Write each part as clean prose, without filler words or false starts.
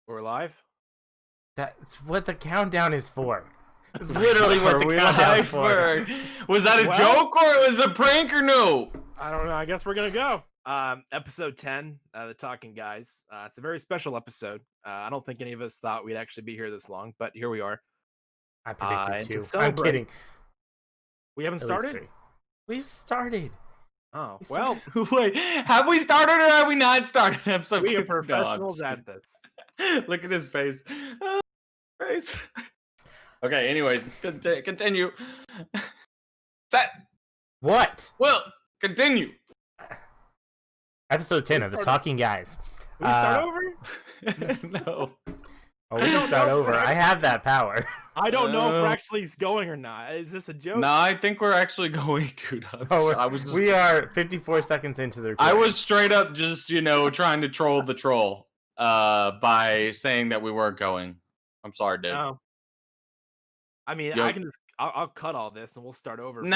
We're live? That's what the countdown is for. It's literally what the We're countdown's live for. Was that a joke or it was a prank or no? I don't know. I guess we're going to go. Episode 10, The Talking Guys. It's a very special episode. I don't think any of us thought we'd actually be here this long, but here we are. I And predicted to 2. I'm celebrate- kidding. We haven't At least started? 3. We've started. Oh, We well, Wait, have we started or have we not started? Episode we are 2? professionals No, at this. Look at his face. Face. Okay, anyways, continue. Seth, What? Will, continue. Episode 10 of The Talking Guys. We start over? No. Oh, we can start over. I have that power. I don't know if we're actually going or not. Is this a joke? No, I think we're actually going to. We are 54 seconds into the recording. I was straight up just, trying to troll the troll by saying that we weren't going. I'm sorry, dude. No. I mean, Yo. I can just, I'll cut all this and we'll start over. No,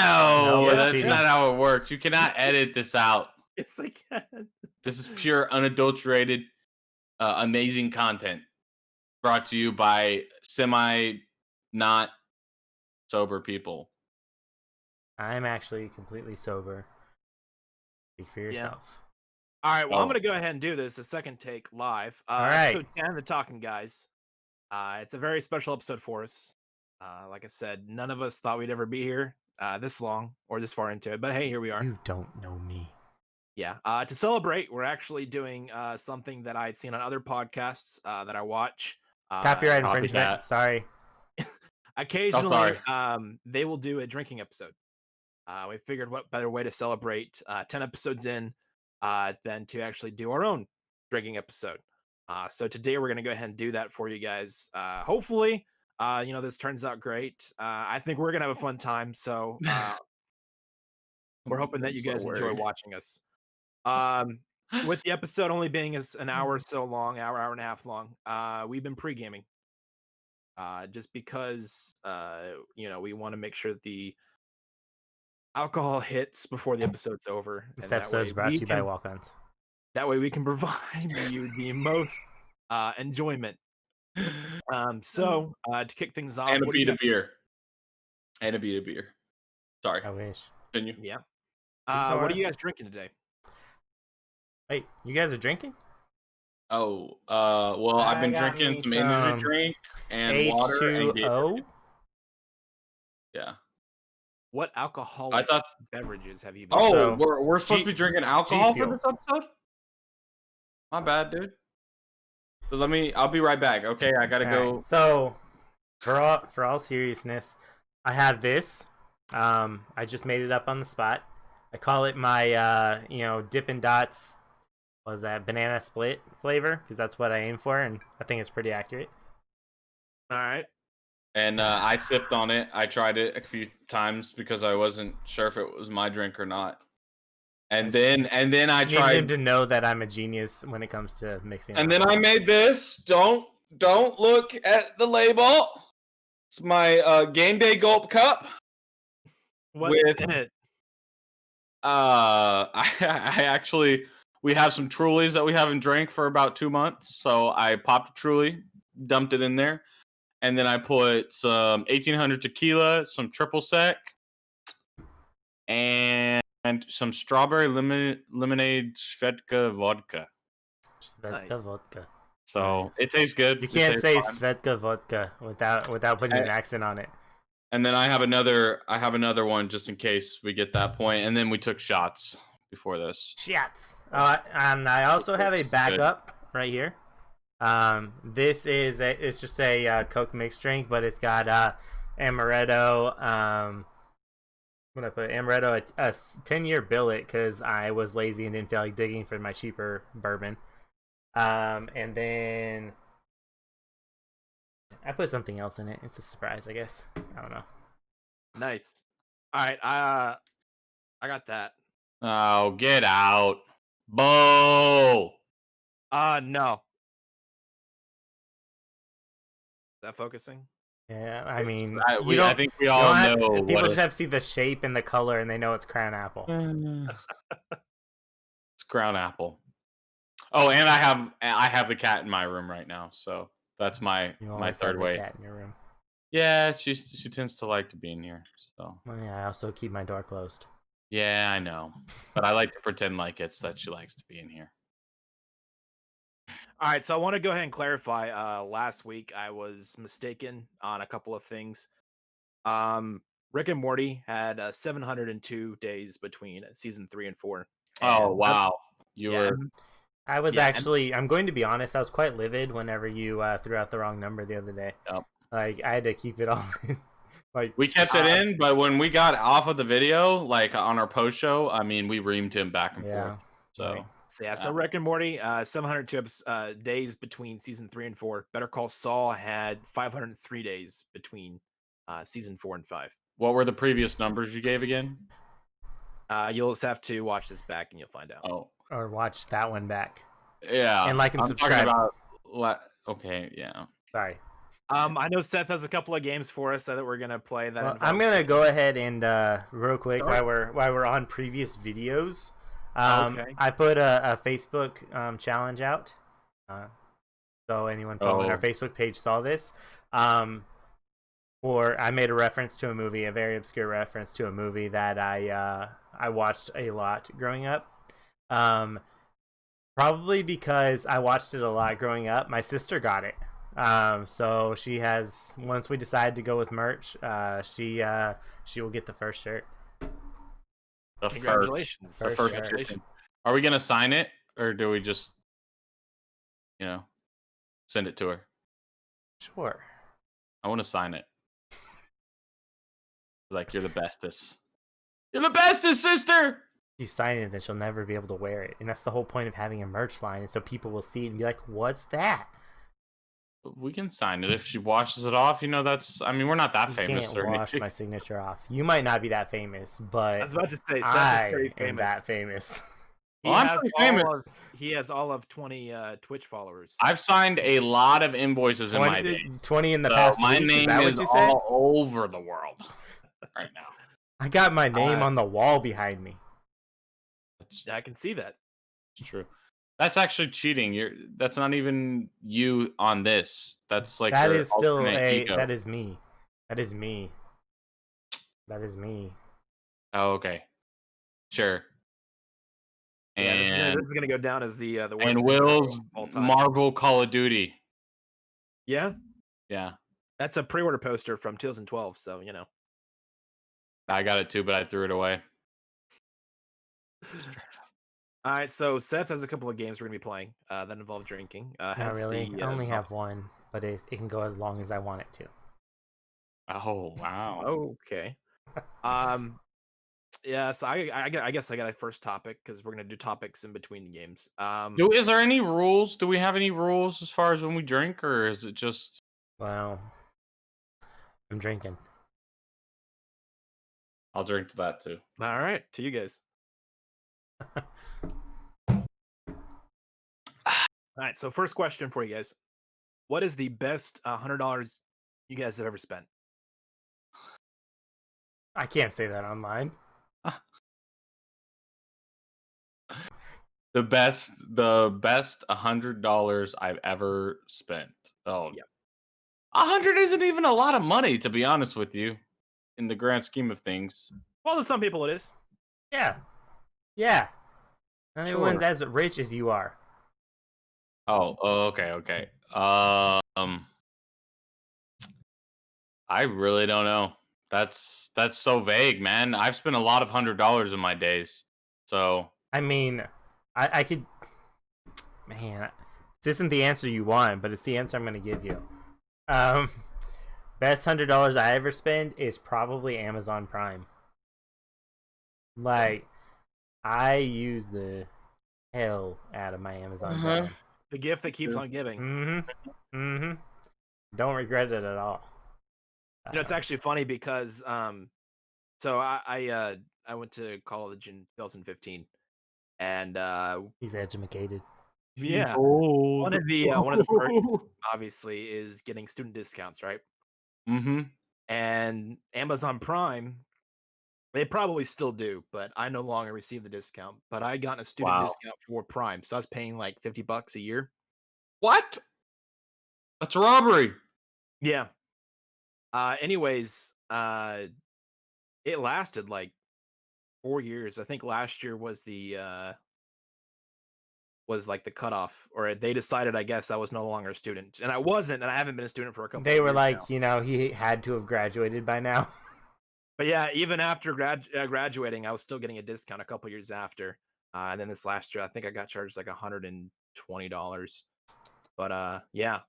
No, that's cheating. not how it works. You cannot edit this out. Yes, I can. This is pure, unadulterated, amazing content brought to you by not sober people. I'm actually completely sober. Speak for yourself. All right, well, I'm Oh. going to go ahead and do this, a second take live. All right. Episode 10, The Talking Guys. It's a very special episode for us. Like I said, none of us thought we'd ever be here this long or this far into it, but hey, here we are. You don't know me. Yeah. To celebrate, we're actually doing something that I had seen on other podcasts that I watch. Copyright copy infringement. that. Sorry. Occasionally, sorry. they will do a drinking episode. We figured what better way to celebrate 10 episodes in than to actually do our own drinking episode. So today we're going to go ahead and do that for you guys. Hopefully, this turns out great. I think we're going to have a fun time. So we're hoping that you guys enjoy watching us. With the episode only being an hour or so long, hour and a half long, we've been pre-gaming. Just because, we want to make sure that the alcohol hits before the episo's over. This episode is brought to you by Walk-Ons. That way we can provide you the most enjoyment. So to kick things off, And a what do you beat of got? beer. And a beat of beer. Sorry. I wish. Continue. Yeah. Keep What are you going. guys drinking today? Wait, you guys are drinking? Oh, well, I've I been got drinking me some energy some drink and water and H2O? Gatorade. Yeah. What alcoholic thought- beverages have you been? Oh, So, we're supposed to be drinking alcohol for Fuel. this episode? My bad, dude. So I'll be right back. Okay, I gotta go. Alright, so, for all seriousness, I have this. I just made it up on the spot. I call it my, Dippin' Dots, what was that, banana split flavor, because that's what I aim for, and I think it's pretty accurate. All right. And I sipped on it. I tried it a few times because I wasn't sure if it was my drink or not. And then I I need him tried. to know that I'm a genius when it comes to mixing. And then I made this. Don't look at the label. It's my game day gulp cup. What is With- in it? I actually, we have some Trulies that we haven't drank for about 2 months, so I popped a Truly, dumped it in there, and then I put some 1800 tequila, some triple sec, and some strawberry lemonade Svedka vodka. Svedka Nice. vodka. So Nice. it tastes good. You It can't tastes say fine. Svedka vodka without putting an accent on it. And then I have another one just in case we get that point. And then we took shots before this. Shots. And I also have a backup right here. This is it's just a Coke mixed drink, but it's got amaretto. When I put amaretto, a 10-year billet because I was lazy and didn't feel like digging for my cheaper bourbon. And then I put something else in it. It's a surprise, I guess. I don't know. Nice. All right. I got that. Oh, get out. Bo! No. Is that focusing? Yeah, I mean, I you don't. think we you all don't have- know people what just have to see the shape and the color, and they know it's crown apple. it's crown apple. Oh, and I have the cat in my room right now, so that's my You my always have third the way. cat in your room. Yeah, she tends to like to be in here. So Well, yeah, I also keep my door closed. yeah, I know, but I like to pretend like it's that she likes to be in here. All right, so I want to go ahead and clarify. Last week I was mistaken on a couple of things. Rick and Morty had 702 days between season 3 and 4, Oh and wow, you yeah, were I was yeah, and actually, I'm going to be honest, I was quite livid whenever you threw out the wrong number the other day. Yep. Like, I had to keep it all. Like, We kept it uh, in, but when we got off of the video, like on our post show, I mean, we reamed him back and yeah. forth. So Right. so Rick and Morty, 702 days between season 3 and 4. Better Call Saul had 503 days between season 4 and 5. what were the previous numbers you gave again? You'll just have to watch this back and you'll find out. Oh, Or watch that one back. yeah. And like and I'm subscribe. talking about. Okay, yeah. Sorry. I know Seth has a couple of games for us that we're gonna play. That Well, I'm gonna go ahead and real quick Start. while we're on previous videos. Okay. I put a Facebook challenge out. So anyone following our Facebook page saw this. Or I made a reference to a movie, a very obscure reference to a movie that I watched a lot growing up. Probably because I watched it a lot growing up. My sister got it. So she has. Once we decide to go with merch, she will get the first shirt. The Congratulations. The First first shirt. edition. Are we gonna sign it, or do we just, send it to her? Sure. I want to sign it. Like, you're the bestest. You're the bestest, sister. If you sign it, then she'll never be able to wear it, and that's the whole point of having a merch line, is so people will see it and be like, "What's that?" We can sign it if she washes it off. That's. I mean, we're not that You famous can't or wash anything. my signature off. You might not be that famous, but I was about to say Seth I is pretty am famous. that famous. He Well, I'm has pretty famous. he has all of 20 Twitch followers. I've signed a lot of invoices in my day. 20 in the So past my week. Is name that what is you said? all over the world right now. I got my name Uh, on the wall behind me. I can see that. It's true. That's actually cheating. That's not even you on this. That's like That your is still alternate ego. that is me. That is me. That is me. Oh, okay. Sure. Yeah, And this is gonna go down as the worst and intro Will's of all time. Marvel Call of Duty. Yeah, Yeah. that's a pre-order poster from 2012. So I got it too, but I threw it away. All right, so Seth has a couple of games we're gonna be playing that involve drinking. Not Hence really. the I only have one, but it can go as long as I want it to. Oh, wow. Okay. Yeah. So I guess I got a first topic because we're gonna do topics in between the games. Is there any rules? Do we have any rules as far as when we drink, or is it just Well, I'm drinking. I'll drink to that too. All right, to you guys. All right. So first question for you guys: what is the best $100 you guys have ever spent? I can't say that online. The best $100 I've ever spent. Oh, Yep. 100 isn't even a lot of money, to be honest with you, in the grand scheme of things. Well, to some people it is. Yeah. Yeah. Not Sure. everyone's as rich as you are. Oh, okay. I really don't know. That's so vague, man. I've spent a lot of $100 in my days. So I mean, I could. Man, this isn't the answer you want, but it's the answer I'm going to give you. Best $100 I ever spent is probably Amazon Prime. Like, I use the hell out of my Amazon Prime. The gift that keeps on giving. Don't regret it at all. It's actually funny because so I went to college in 2015, and He's educated. yeah, Oh, one of the perks obviously is getting student discounts, right? Mm-hmm. And Amazon Prime They probably still do, but I no longer receive the discount. But I got a student Wow. discount for Prime, so I was paying like $50 a year. What? That's robbery. Yeah. Anyways, it lasted like 4 years. I think last year was the cutoff, or they decided, I guess, I was no longer a student, and I wasn't, and I haven't been a student for a couple They of were years now. like, he had to have graduated by now. But yeah, even after graduating, I was still getting a discount a couple years after. And then this last year, I think I got charged like $120. But yeah,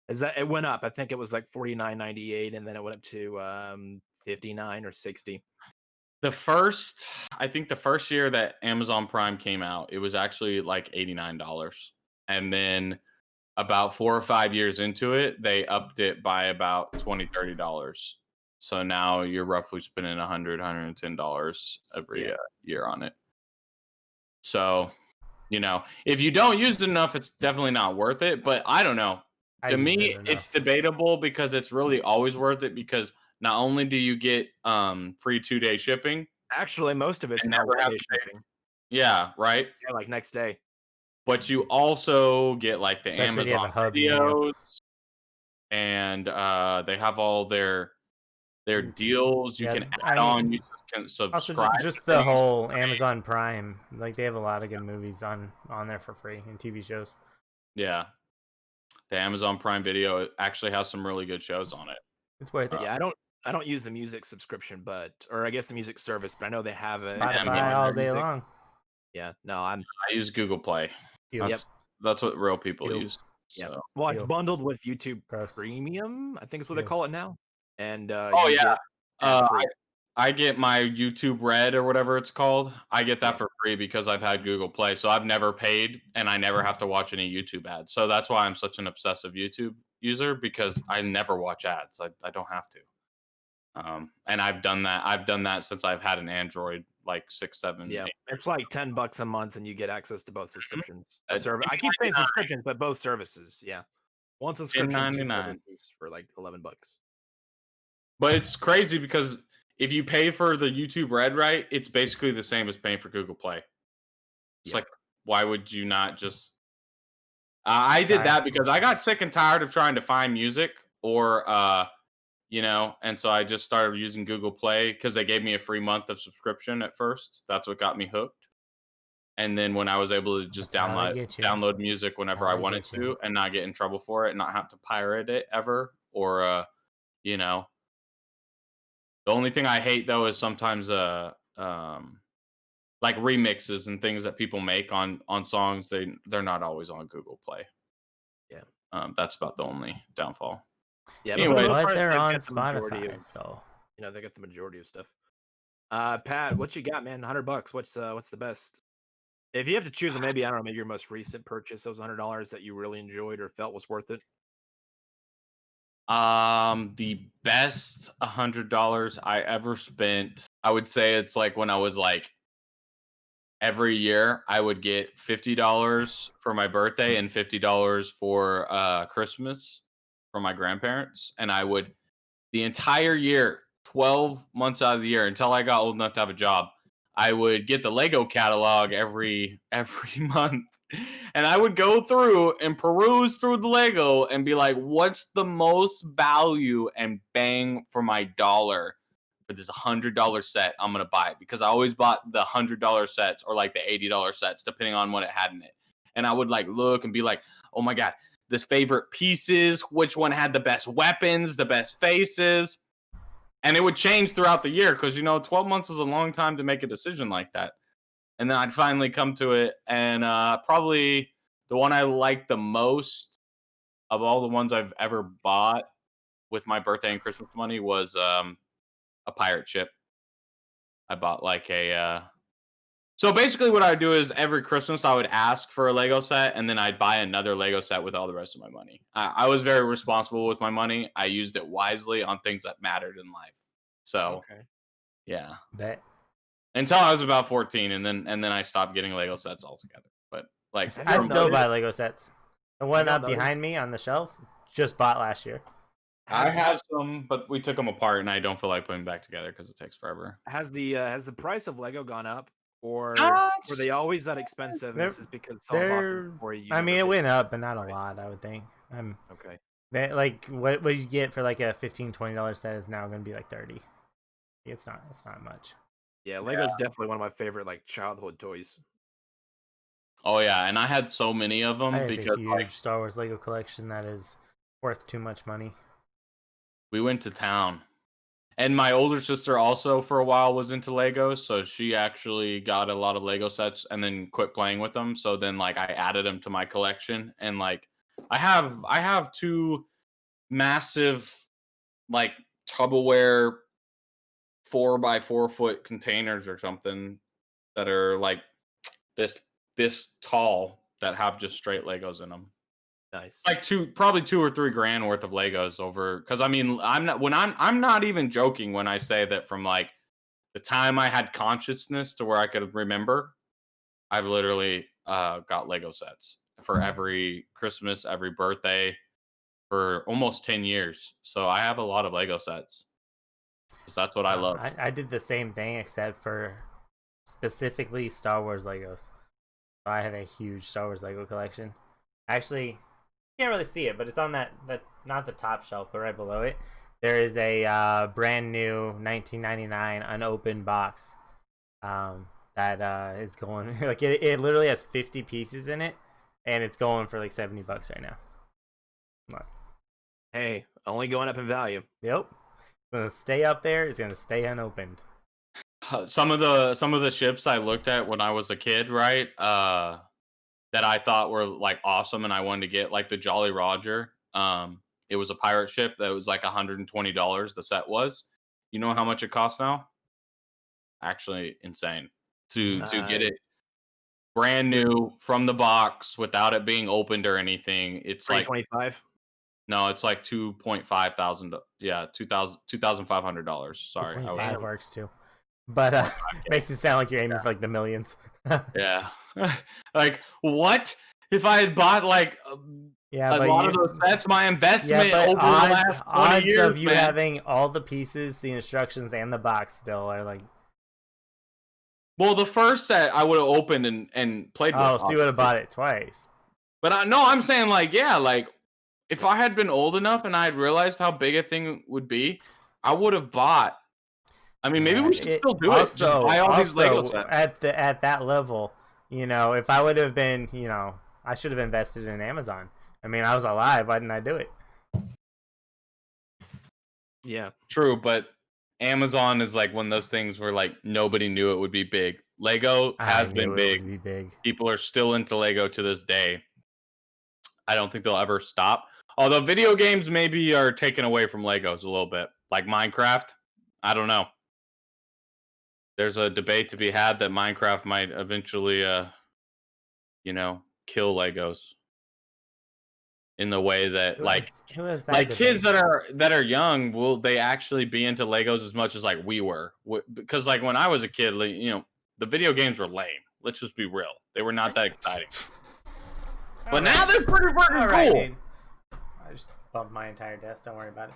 it went up. I think it was like $49.98, and then it went up to $59 or $60. I think the first year that Amazon Prime came out, it was actually like $89. And then about 4 or 5 years into it, they upped it by about $20, $30. So now you're roughly spending $100, $110 every year on it. So, if you don't use it enough, it's definitely not worth it. But I don't know. To me, it's debatable because it's really always worth it because not only do you get free 2-day shipping, Actually, most of it's and now never have 1-day to pay. shipping. Yeah, right. Yeah, like next day. But you also get like the Especially if you have Amazon a hub near you. videos, and they have all their deals. You Yeah, can I add on. mean, You can Also, subscribe. just to the things. whole Amazon Prime, like they have a lot of good movies on there for free and TV shows. Yeah, the Amazon Prime Video actually has some really good shows on it. It's worth it. Yeah, I don't use the music subscription, or I guess the music service, but I know they have it. Spotify all day long. Yeah, no, I use Google Play. Yep. That's what real people Ew. use. yeah. So. Well, it's bundled with YouTube Gross. Premium, I think is what they call it now. And Oh you yeah, get ad-free. I get my YouTube Red or whatever it's called. I get that for free because I've had Google Play, so I've never paid and I never have to watch any YouTube ads. So that's why I'm such an obsessive YouTube user because I never watch ads. I don't have to. And I've done that. I've done that since I've had an Android, like 6, 7. Yeah, 8 it's like $10 a month, and you get access to both subscriptions. It's I keep saying subscriptions, but both services. Yeah, one subscription, two $10.99. services for like $11. But it's crazy because if you pay for the YouTube Red, right, it's basically the same as paying for Google Play. It's like, why would you not just? I did that because I got sick and tired of trying to find music or, and so I just started using Google Play because they gave me a free month of subscription at first. That's what got me hooked. And then when I was able to just download music whenever I wanted to and not get in trouble for it and not have to pirate it ever or, the only thing I hate though is sometimes like remixes and things that people make on songs. They're not always on Google Play. Yeah, that's about the only downfall. Yeah, anyway, but they're on Spotify, so they got the majority of stuff. Pat, what you got, man? $100. What's the best? If you have to choose them, maybe I don't know, maybe your most recent purchase, that was $100 that you really enjoyed or felt was worth it. The best $100 I ever spent, I would say it's like when I was like every year I would get $50 for my birthday and $50 for Christmas from my grandparents, and I would the entire year, 12 months out of the year until I got old enough to have a job, I would get the Lego catalog every month. And I would go through and peruse through the Lego and be like, what's the most value and bang for my dollar for this $100 set? I'm going to buy it because I always bought the $100 sets or like the $80 sets, depending on what it had in it. And I would like look and be like, oh my God, this favorite pieces, which one had the best weapons, the best faces. And it would change throughout the year because, 12 months is a long time to make a decision like that. And then I'd finally come to it. And probably the one I liked the most of all the ones I've ever bought with my birthday and Christmas money was a pirate ship. I bought like So basically what I would do is every Christmas I would ask for a Lego set and then I'd buy another Lego set with all the rest of my money. I was very responsible with my money. I used it wisely on things that mattered in life. So, yeah. Bet. Until I was about 14 and then I stopped getting Lego sets altogether. But like I still buy Lego sets. The one up behind me on the shelf just bought last year. I have some, but we took them apart, and I don't feel like putting them back together because it takes forever. Has the price of Lego gone up, or Not were they always that expensive? And They're- this is because someone bought them They're. for you. I mean, it never went paid up, but not a price. lot. I would think. Okay. Like what you get for like a $15-$20 set is now going to be like 30. It's not much. Yeah, Lego's definitely one of my favorite like childhood toys. Oh yeah, and I had so many of them I have because a huge like Star Wars Lego collection that is worth too much money. we went to town. And my older sister also for a while was into Legos, so she actually got a lot of Lego sets and then quit playing with them. So then like I added them to my collection, and like I have two massive like Tupperware 4x4 foot containers or something that are like this tall that have just straight Legos in them. Nice. Like probably 2 or 3 grand worth of Legos over, because I mean I'm not even joking when I say that from like the time I had consciousness to where I could remember, I've literally got Lego sets for every Christmas, every birthday for almost 10 years. So I have a lot of Lego sets. 'Cause that's what I love. I did the same thing except for specifically Star Wars Legos. I have a huge Star Wars Lego collection. Actually, you can't really see it, but it's on that not the top shelf, but right below it. There is a brand new 1999 unopened box that is going like it literally has 50 pieces in it, and it's going for like $70 right now. Look. Hey, only going up in value. Yep, it's gonna stay up there. It's gonna stay unopened. Some of the ships I looked at when I was a kid, right? That I thought were like awesome and I wanted to get, like the Jolly Roger. It was a pirate ship that was like $120. The set was. You know how much it costs now? Actually, insane to get it brand new from the box without it being opened or anything. It's like 25. no, it's like 2.5 thousand. Yeah, $2,500. Sorry, I 25 was works too, but makes it sound like you're aiming for like the millions. yeah. Like what? If I had bought like Yeah, a but lot of those sets, my yeah, investment but over the last 20 odds years, of you man. having all the pieces, the instructions, and the box still are like. Well, the first set I would have opened and played with. Oh, so you would have obviously. bought it twice. But no, I'm saying like yeah, like if I had been old enough and I had realized how big a thing would be, I would have bought. I mean, maybe we should still do it. Just buy all these Lego sets. At that level, you know, if I would have been, you know, I should have invested in Amazon. I mean, I was alive. Why didn't I do it? Yeah. True, but Amazon is like one of those things where like nobody knew it would be big. Lego has been big. It would be big. People are still into Lego to this day. I don't think they'll ever stop. Although video games maybe are taken away from Legos a little bit, like Minecraft. I don't know. There's a debate to be had that Minecraft might eventually, you know, kill Legos in the way that like kids that are young, will they actually be into Legos as much as like we were? Because like when I was a kid, you know, the video games were lame. Let's just be real; they were not that exciting. But now they're pretty freaking cool. Dude. I just bumped my entire desk. Don't worry about it.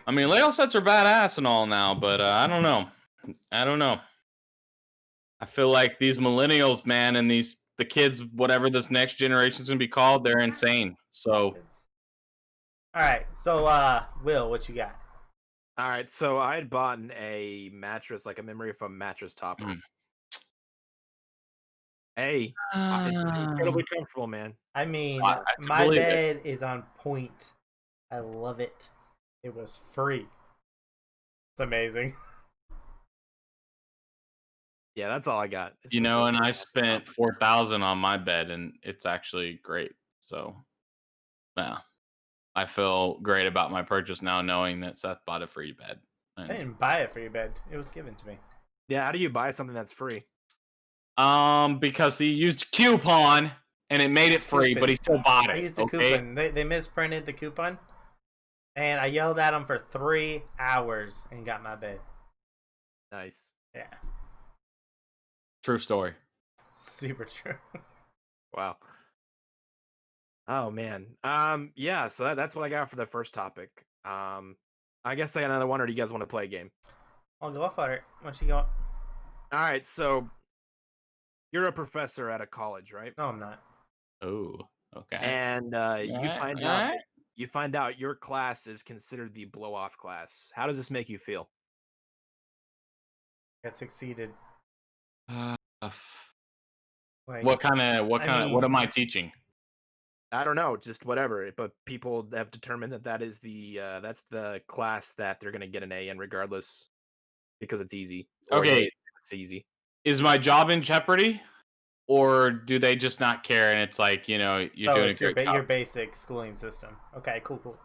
I mean, Lego sets are badass and all now, but I don't know. I feel like these millennials, man, and the kids, whatever this next generation's gonna be called, they're insane. So, all right. So, Will, what you got? All right. So I had bought a mattress, like a memory foam mattress topper. Hey, it's incredibly comfortable, man. I mean, I my bed is on point. I love it. It was free. It's amazing. Yeah, that's all I got. You know, and I spent $4,000 on my bed, and it's actually great. So, yeah, I feel great about my purchase now, knowing that Seth bought a free bed. I didn't buy it for your bed. It was given to me. Yeah, how do you buy something that's free? Because he used a coupon and it made it free, but he still bought it. I used a coupon. They misprinted the coupon, and I yelled at them for 3 hours and got my bed. Nice. Yeah. True story. Super true. Wow. Oh man. Yeah, so that's what I got for the first topic. I guess I got another one, or do you guys want to play a game? I'll go for it. What you got? All right, so you're a professor at a college, right? No, I'm not. Oh, okay. And you Alright, find out alright. that you find out your class is considered the blow off class. How does this make you feel? I succeeded. F- Like, what I kind of what am mean, I teaching? I don't know, just whatever. But people have determined that that is that's the class that they're gonna get an A in regardless because it's easy, or Okay, it's easy. is my job in jeopardy? Or do they just not care and it's like, you're oh, doing a it's your great job? your basic schooling system. Okay, cool, cool.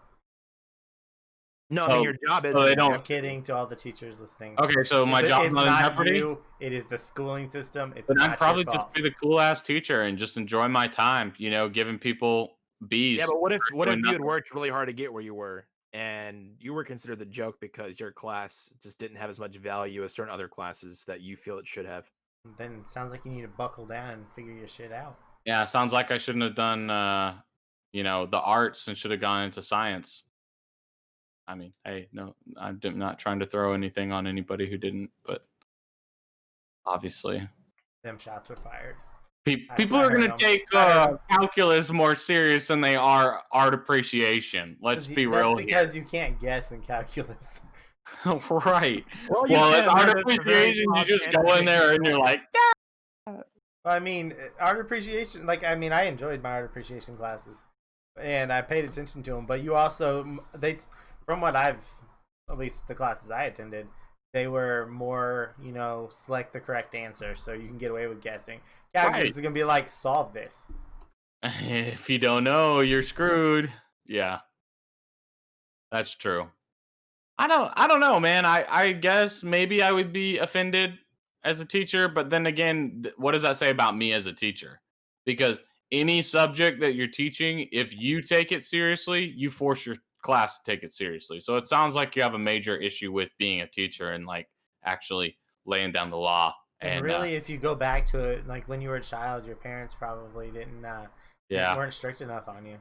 No, I mean So your job so isn't they in don't I'm kidding to all the teachers listening. Okay, so my job's It's not in not jeopardy? you. It is the schooling system. It's Then I'd not your probably just fault. be the cool ass teacher and just enjoy my time, giving people Yeah, B's but for what if doing you had nothing. worked really hard to get where you were, and you were considered the joke because your class just didn't have as much value as certain other classes that you feel it should have? Then it sounds like you need to buckle down and figure your shit out. Yeah, sounds like I shouldn't have done the arts and should have gone into science. I mean, hey, no, I'm not trying to throw anything on anybody who didn't, but obviously. Them shots were fired. People I are heard going to them. take I heard 'em. calculus more serious than they are art appreciation. Let's be That's real because you can't guess in calculus. here. Right. Well, you Well, as can. art There's a very appreciation, you small just chance go you're in gonna there get and you're wrong. like, I mean, art appreciation. Like, I mean, I enjoyed my art appreciation classes, and I paid attention to them. But you also, from what at least the classes I attended, they were more, select the correct answer, so you can get away with guessing. Calculus right. is gonna be like, solve this. If you don't know, you're screwed. Yeah, that's true. I don't know, man. I guess maybe I would be offended as a teacher, but then again, what does that say about me as a teacher? Because any subject that you're teaching, if you take it seriously, you force your class to take it seriously. So it sounds like you have a major issue with being a teacher and like actually laying down the law. And And really, if you go back to it, like when you were a child, your parents probably yeah. weren't strict enough on you.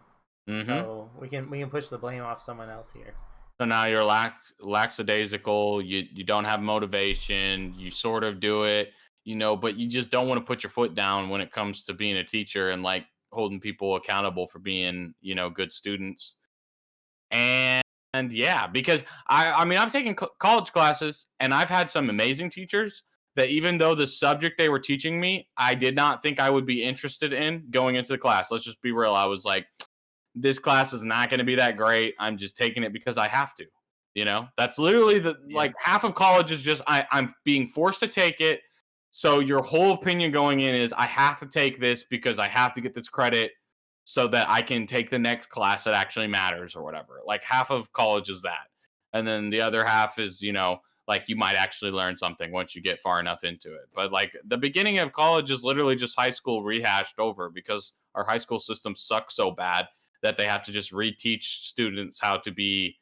Mm-hmm. So we can push the blame off someone else here. So now you're lackadaisical. You don't have motivation. You sort of do it, but you just don't want to put your foot down when it comes to being a teacher and like holding people accountable for being, good students. And yeah, because I mean I've taken college classes and I've had some amazing teachers that even though the subject they were teaching me, I did not think I would be interested in going into the class. Let's just be real. I was like, this class is not going to be that great. I'm just taking it because I have to. That's literally Yeah. like half of college is just I'm being forced to take it. So your whole opinion going in is I have to take this because I have to get this credit so that I can take the next class that actually matters or whatever. Like half of college is that. And then the other half is, like you might actually learn something once you get far enough into it. But like the beginning of college is literally just high school rehashed over because our high school system sucks so bad that they have to just reteach students how to be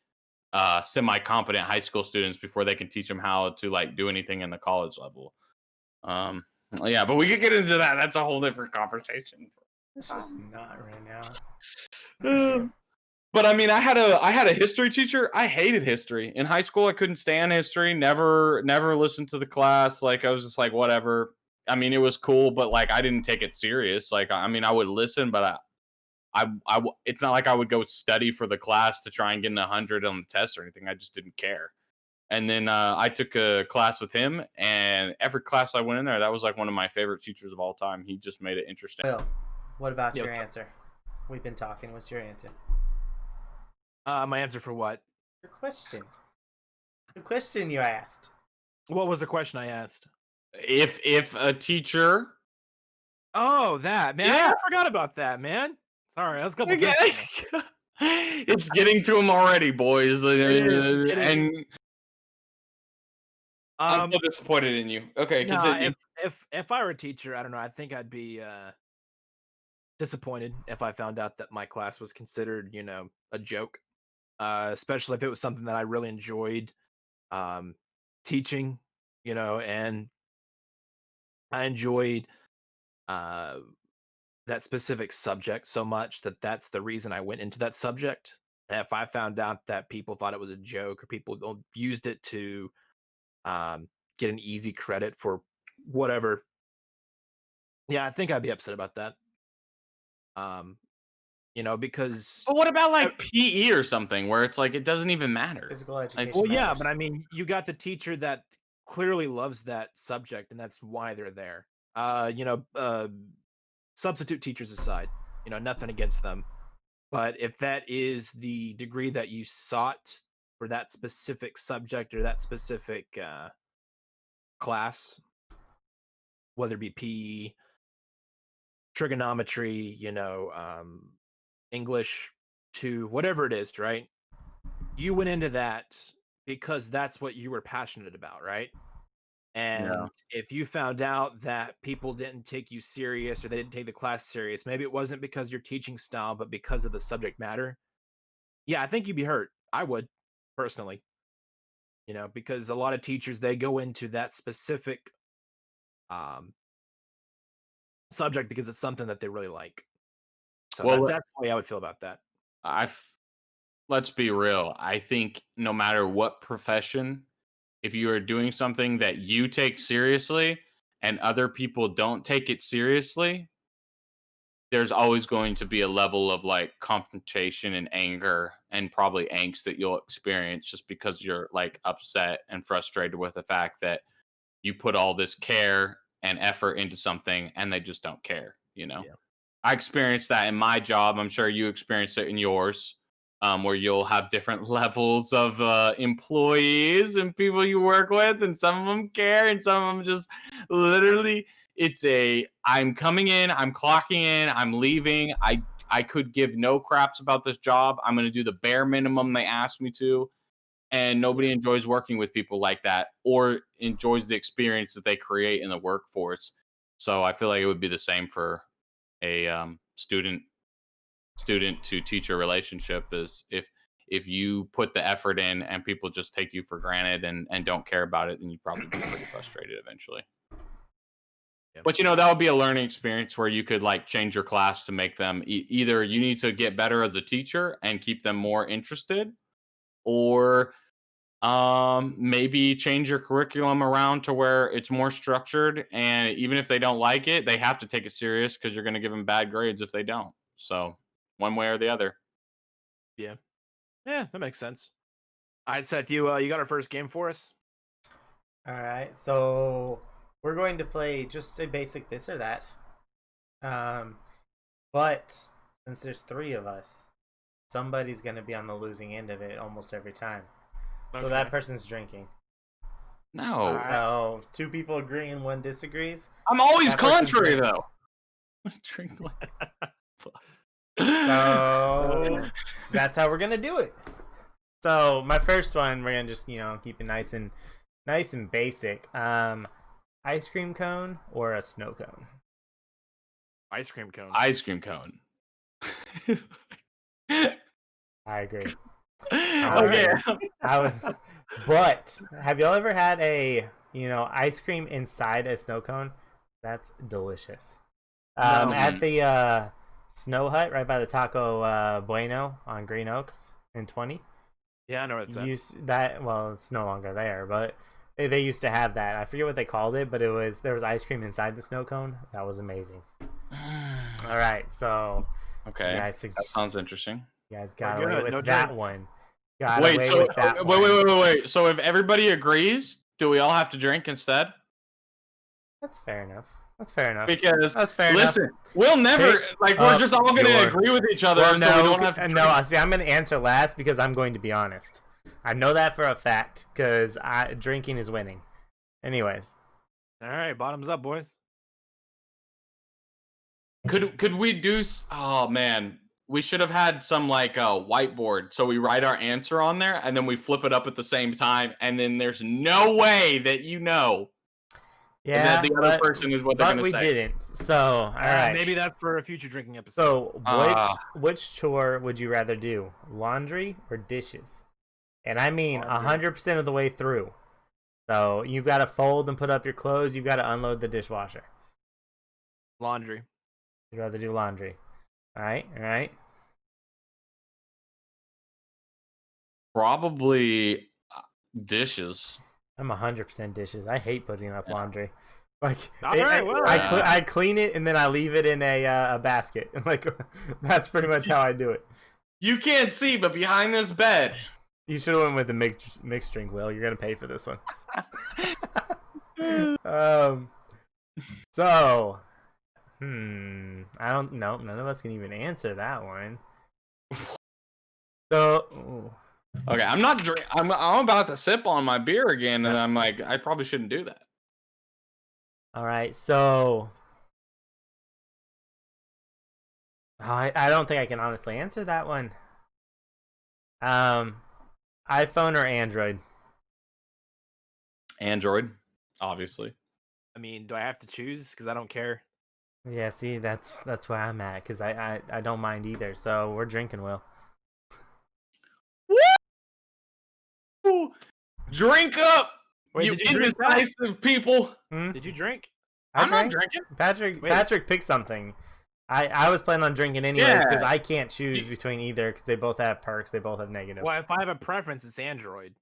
semi-competent high school students before they can teach them how to like do anything in the college level. Um, yeah, but we could get into that. That's a whole different conversation. It's just not right now. But I mean, I had a history teacher. I hated history in high school. I couldn't stand history. Never listened to the class. Like I was just like whatever. I mean, it was cool, but like I didn't take it serious. Like I mean, I would listen, but it's not like I would go study for the class to try and get 100 on the test or anything. I just didn't care. And then I took a class with him, and every class I went in there, that was like one of my favorite teachers of all time. He just made it interesting. Will, what about Yeah, your what's up? answer? We've been talking. What's your answer? My answer for what? Your question. The question you asked. What was the question I asked? If a teacher, Oh, that man! yeah, I forgot about that, man. Sorry, that was a couple okay. drinks ago. It's getting to him already, boys. It is. It is. And I'm so disappointed in you. Okay, Nah, continue. if I were a teacher, I don't know. I think I'd be disappointed if I found out that my class was considered, a joke. Especially if it was something that I really enjoyed um, teaching, and I enjoyed uh, that specific subject so much that that's the reason I went into that subject. And if I found out that people thought it was a joke or people used it to get an easy credit for whatever, yeah, I think I'd be upset about that. Um, because But what about like PE or something where it's like it doesn't even matter? Physical Like, education well, yeah, matters. but I mean, you got the teacher that clearly loves that subject, and that's why they're there. Substitute teachers aside, nothing against them. But if that is the degree that you sought for that specific subject or that specific class, whether it be PE, trigonometry, English, to whatever it is, right? You went into that because that's what you were passionate about, right? yeah. And if you found out that people didn't take you serious or they didn't take the class serious, maybe it wasn't because your teaching style, but because of the subject matter. Yeah, I think you'd be hurt. I would, personally, because a lot of teachers, they go into that specific um, subject because it's something that they really like. So Well, that's the way I would feel about that. I f- let's be real. I think no matter what profession, if you are doing something that you take seriously and other people don't take it seriously, there's always going to be a level of like confrontation and anger and probably angst that you'll experience just because you're like upset and frustrated with the fact that you put all this care and effort into something and they just don't care, you know? Yeah. I experienced that in my job. I'm sure you experienced it in yours, where you'll have different levels of employees and people you work with, and some of them care, and some of them just literally. It's a I'm coming in, I'm clocking in, I'm leaving. I could give no craps about this job. I'm going to do the bare minimum they asked me to, and Yeah. nobody enjoys working with people like that or enjoys the experience that they create in the workforce. So I feel like it would be the same for a student to teacher relationship is if you put the effort in and people just take you for granted and don't care about it, then you probably be pretty frustrated eventually. Yeah. But that would be a learning experience where you could like change your class to make them either you need to get better as a teacher and keep them more interested, or maybe change your curriculum around to where it's more structured, and even if they don't like it, they have to take it serious because you're going to give them bad grades if they don't. So one way or the other. Yeah. Yeah, that makes sense. All right, Seth, you got our first game for us? All right, so we're going to play just a basic this or that. But since there's 3 of us, somebody's going to be on the losing end of it almost every time. So that person's drinking. No, Oh, 2 people agree and 1 disagrees. I'm always That person contrary drinks. though. Drink So that's how we're gonna do it. So my first one, we're gonna just keep it nice and basic. Ice cream cone or a snow cone? Ice cream cone. Ice cream cone. I agree. Okay. But have y'all ever had a ice cream inside a snow cone? That's delicious. No. At the Snow Hut right by the Taco Bueno on Green Oaks in 20. Yeah, I know what it's It's no longer there, but they used to have that. I forget what they called it, but there was ice cream inside the snow cone. That was amazing. All right, so Okay, that sounds interesting. You guys got away with no that drinks. one. Wait. So if everybody agrees, do we all have to drink instead? That's fair enough. Because That's fair listen, we'll never we're just all going to agree with each other, well, so we don't have to drink. No, see, I'm going to answer last because I'm going to be honest. I know that for a fact because drinking is winning. Anyways. All right, bottoms up, boys. Could we do? Oh man, we should have had some like a whiteboard so we write our answer on there and then we flip it up at the same time, and then there's no way that Yeah, the other person is what they're going to say. But we didn't. So, all right. Maybe that's for a future drinking episode. So, which chore would you rather do? Laundry or dishes? And I mean 100% of the way through. So, you've got to fold and put up your clothes. You've got to unload the dishwasher. Laundry. You'd rather do laundry. All right, all right. Probably dishes. I'm 100% dishes. I hate putting up Yeah. laundry. Like, All right, well, I clean it and then I leave it in a basket. Like, that's pretty much how I do it. You can't see, but behind this bed. You should have went with the mixed drink, Will. You're gonna pay for this one. So, I don't know. None of us can even answer that one. So, Okay, I'm not drink. I'm about to sip on my beer again, and I'm like, I probably shouldn't do that. all right. So, I don't think I can honestly answer that one. iPhone or Android? Android, obviously. I mean, do I have to choose? Because I don't care. Yeah, see, that's where I'm at because I don't mind either. So we're drinking, Will. Woo! Drink up, Wait, you did you drink that? indecisive people. Did you drink? I'm not drinking. Patrick picked something. I was planning on drinking anyways because I can't choose between either because they both have perks. They both have negatives. Well, if I have a preference, it's Android.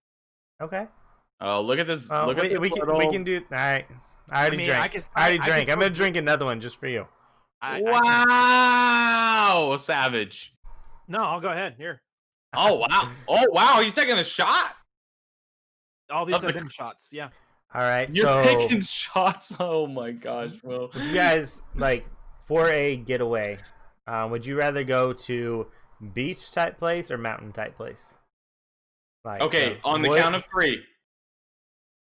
Okay. Oh, look at this! Well, look at this we can do. All right. I already drank. I already drank. I'm gonna drink another one just for you. Wow, savage! No, I'll go ahead. Here. Oh wow! Oh wow! He's taking a shot. All these have been shots. Yeah. All right. You're so, taking shots. Oh my gosh, Will. you guys, like, for a getaway, would you rather go to beach type place or mountain type place? Like, Okay, so, on the count of 3,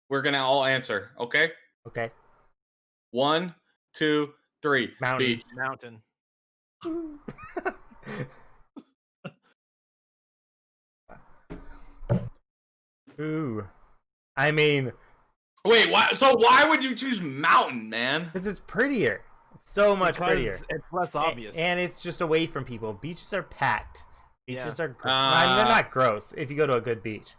we're gonna all answer. Okay. Okay. 1, 2, 3. Mountain. Beach. Mountain. Ooh. I mean, Wait, why? So why would you choose mountain, man? because it's prettier. It's so much Because prettier. it's less obvious. And it's just away from people. Beaches are packed. Beaches are gross. I mean, they're not gross if you go to a good beach,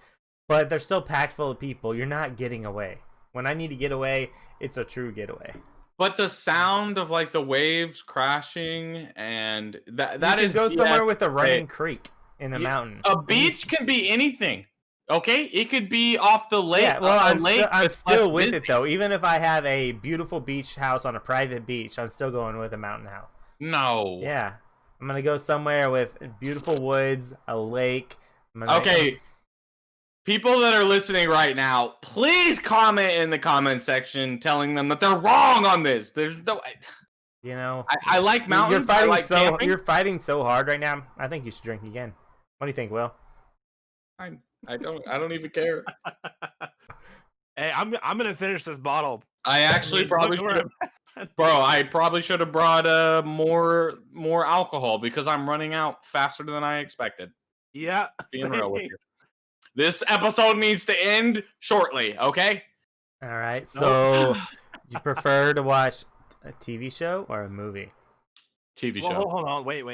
but they're still packed full of people. You're not getting away. When I need to get away, it's a true getaway. But the sound of like the waves crashing and that you is can go somewhere BS. with a running creek in a mountain. A beach can be anything. Okay, it could be off the lake. Yeah, well, I'm that's still with busy. it though. Even if I have a beautiful beach house on a private beach, I'm still going with a mountain house. No. Yeah, I'm gonna go somewhere with beautiful woods, a lake. Okay. People that are listening right now, please comment in the comment section telling them that they're wrong on this. There's no. You know, I like mountains. You're fighting I like camping. You're fighting so hard right now. I think you should drink again. What do you think, Will? I don't even care. Hey, I'm gonna finish this bottle. I actually probably should have, bro. I probably should have brought more alcohol because I'm running out faster than I expected. Yeah. Being real with you. This episode needs to end shortly. Okay. All right. So, you prefer to watch a TV show or a movie? TV Well, show. hold on. Wait.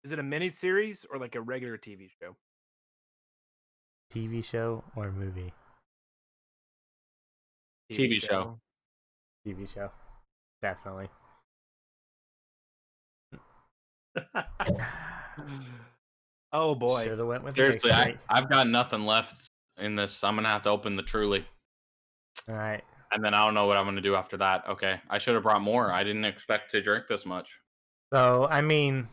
Is it a mini series or like a regular TV show? TV show or movie? TV show. TV show. Definitely. Oh boy. Should have went with Seriously, the mixed I've got nothing left in this. I'm gonna have to open the Truly, All right. and then I don't know what I'm gonna do after that. Okay, I should have brought more. I didn't expect to drink this much. So, I mean,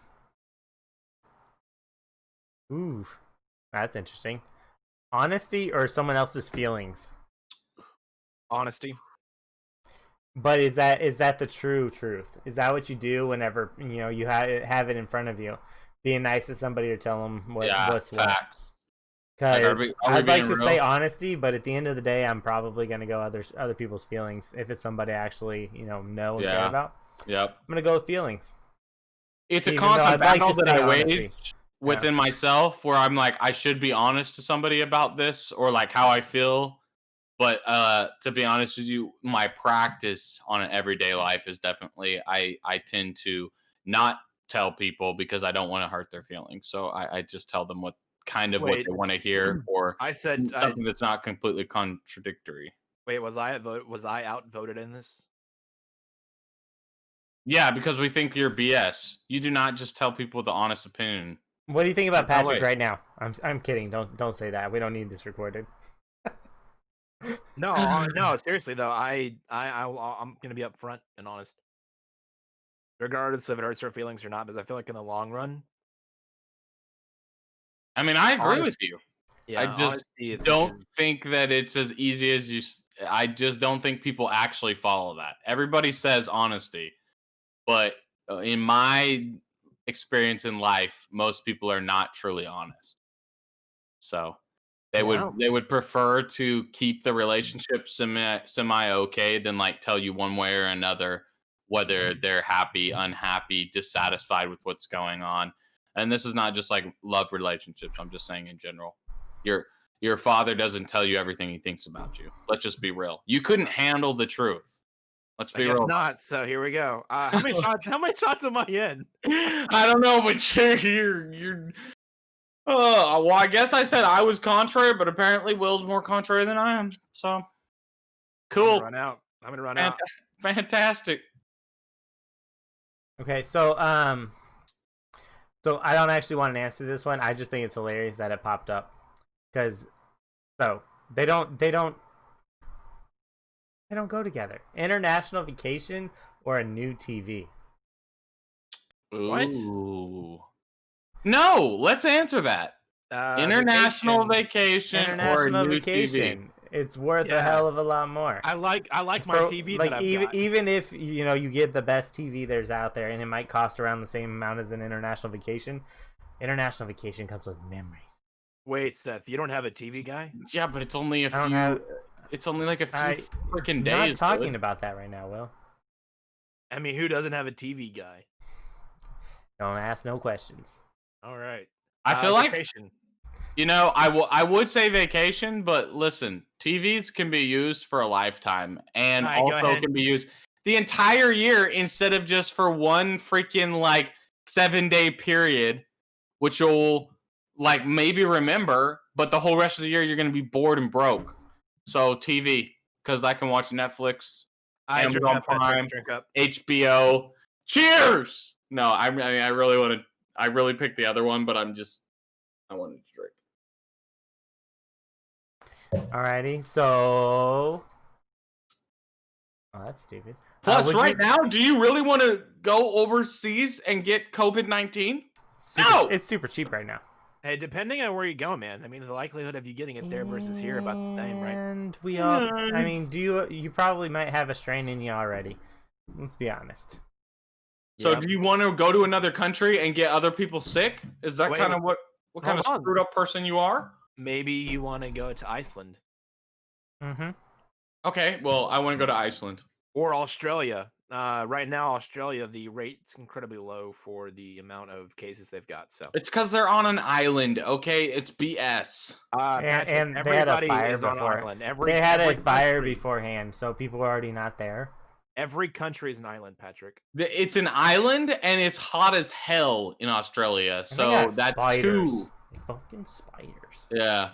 ooh, that's interesting. Honesty or someone else's feelings? Honesty. But is that the true truth? Is that what you do whenever you have it in front of you? Being nice to somebody or tell them what's what? Facts. Because Are we I'd like being to real? say honesty, but at the end of the day, I'm probably gonna go other people's feelings if it's somebody I actually know and care about. Yep. I'm gonna go with feelings. It's a Even though constant I'd like battle to that say I honesty. wage within myself, where I'm like, I should be honest to somebody about this or like how I feel. But to be honest with you, my practice on an everyday life is definitely I tend to not tell people because I don't want to hurt their feelings. So I just tell them what kind of what they want to hear or I said something that's not completely contradictory. Wait, was I outvoted in this? Yeah, because we think you're BS. You do not just tell people the honest opinion. What do you think about No Patrick way. right now? I'm kidding. Don't say that. We don't need this recorded. No, seriously though, I'm gonna be upfront and honest, regardless if it hurts her feelings or not, because I feel like in the long run, I mean, I agree with honesty, you. I yeah, just honesty I think don't is think that it's as easy as I just don't think people actually follow that. Everybody says honesty, but in my experience in life, most people are not truly honest. So yeah. they would prefer to keep the relationship semi okay than like tell you one way or another whether they're happy, unhappy, dissatisfied with what's going on. And this is not just like love relationships. I'm just saying in general. Your your father doesn't tell you everything he thinks about you. Let's just be real. You couldn't handle the truth. Let's I be guess real. not. So here we go. How many shots? How many shots am I in? I don't know, but you're well, I guess I said I was contrary, but apparently Will's more contrary than I am. So I'm gonna cool. run out. I'm gonna run out. Fantastic. Okay, so I don't actually want an answer to this one. I just think it's hilarious that it popped up because they don't go together. International vacation or a new TV. What? Ooh. No, let's answer that. International vacation or a International new TV. vacation. It's worth a Yeah. hell of a lot more. I like my TV like that I've got. even if you get the best TV there's out there and it might cost around the same amount as an international vacation comes with memories. Wait, Seth, you don't have a TV guy? Yeah, but it's only it's only like a few freaking days. I'm not talking about that right now, Will. I mean, who doesn't have a TV guy? Don't ask no questions. All right. I feel like vacation. I would say vacation, but listen, TVs can be used for a lifetime and All right, go also ahead. can be used the entire year instead of just for one freaking like 7-day period, which you'll like maybe remember, but the whole rest of the year you're going to be bored and broke. So TV, because I can watch Netflix, Drink Amazon up, Patrick, Prime, drink up. HBO. Cheers! No, I mean I really picked the other one, but I wanted to drink. Alrighty, so that's stupid. Plus, right now, do you really want to go overseas and get COVID-19? No! It's super cheap right now. Hey, depending on where you go, man. I mean, the likelihood of you getting it there versus here about the same, right? And we all, I mean, you probably might have a strain in you already. Let's be honest. So Yep. do you want to go to another country and get other people sick? Is that kind of what kind of screwed up person you are? Maybe you want to go to Iceland. Mm-hmm. Okay, well, I want to go to Iceland. Or Australia. Right now, Australia, the rate's incredibly low for the amount of cases they've got. So It's because they're on an island, okay? It's BS. Patrick, And they had a everybody fire is on an before. island. They had a fire country- beforehand, so people were already not there. Every country is an island, Patrick. It's an island, and it's hot as hell in Australia. And they So got that's spiders. two. They fucking spiders. Yeah.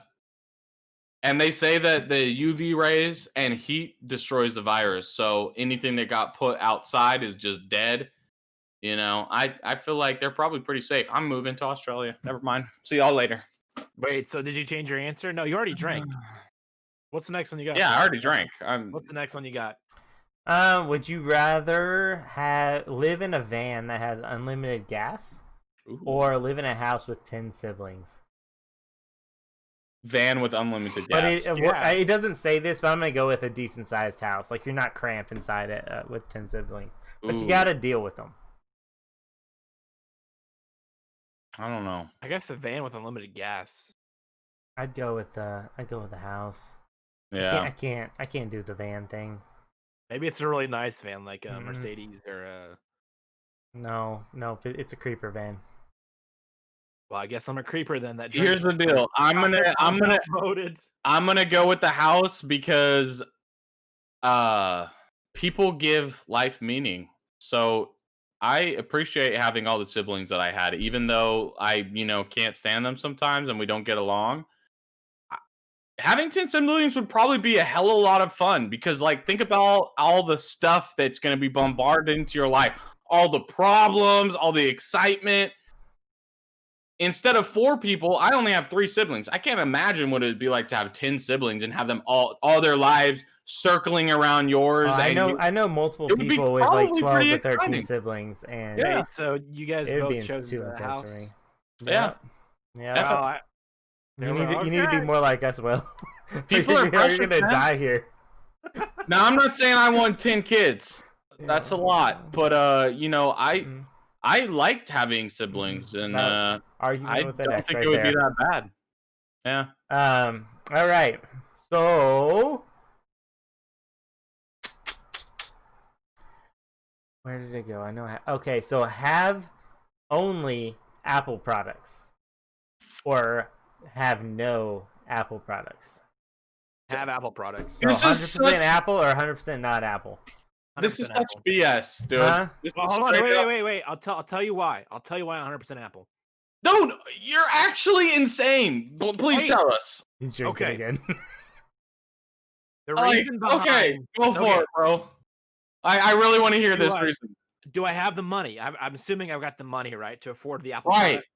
And they say that the UV rays and heat destroys the virus. So anything that got put outside is just dead. You know, I feel like they're probably pretty safe. I'm moving to Australia. Never mind. See y'all later. Wait, so did you change your answer? No, you already drank. What's the next one you got? Yeah, I already drank. What's the next one you got? Would you rather live in a van that has unlimited gas or live in a house with 10 siblings? Van with unlimited gas. But it doesn't say this, but I'm gonna go with a decent sized house. Like you're not cramped inside it with 10 siblings, but you gotta deal with them. I don't know. I guess a van with unlimited gas. I'd go with the house. Yeah. I can't do the van thing. Maybe it's a really nice van, like a Mercedes or a. No, it's a creeper van. Well, I guess I'm a creeper then. Here's the deal. I'm gonna go with the house because people give life meaning. So I appreciate having all the siblings that I had, even though I, can't stand them sometimes and we don't get along. Having 10 siblings would probably be a hell of a lot of fun because, like, think about all the stuff that's going to be bombarded into your life. all the problems, all the excitement. Instead of 4 people, I only have 3 siblings. I can't imagine what it'd be like to have 10 siblings and have them all their lives circling around yours. I and know multiple it would be people with like probably 12 pretty to 13 exciting. siblings, and Yeah. Wait, so you guys it would both be chose too the intense house? for me. Yeah. Yeah. Definitely. Well, You need to be more like us, Will. People are you're pressured, gonna man. die here. Now, I'm not saying I want 10 kids. That's a lot. But, you know, I liked having siblings, and I Argument with an don't X think right it would there. be that bad. Yeah. All right. So where did it go? I know. Okay, so have only Apple products, or have no Apple products. have Apple products. So This is 100% Apple or 100% not Apple. This is 100% such Apple. BS, dude. Huh? This Well, is hold on, straight up- wait. I'll tell you why. I'll tell you why 100% Apple. Dude, you're actually insane. Please Hey. tell us. He's drinking Okay. again. The Like, reason behind okay, go for okay. it, bro. I really want to hear Do this I- reason. Do I have the money? I'm assuming I've got the money, right, to afford the Apple Right. product.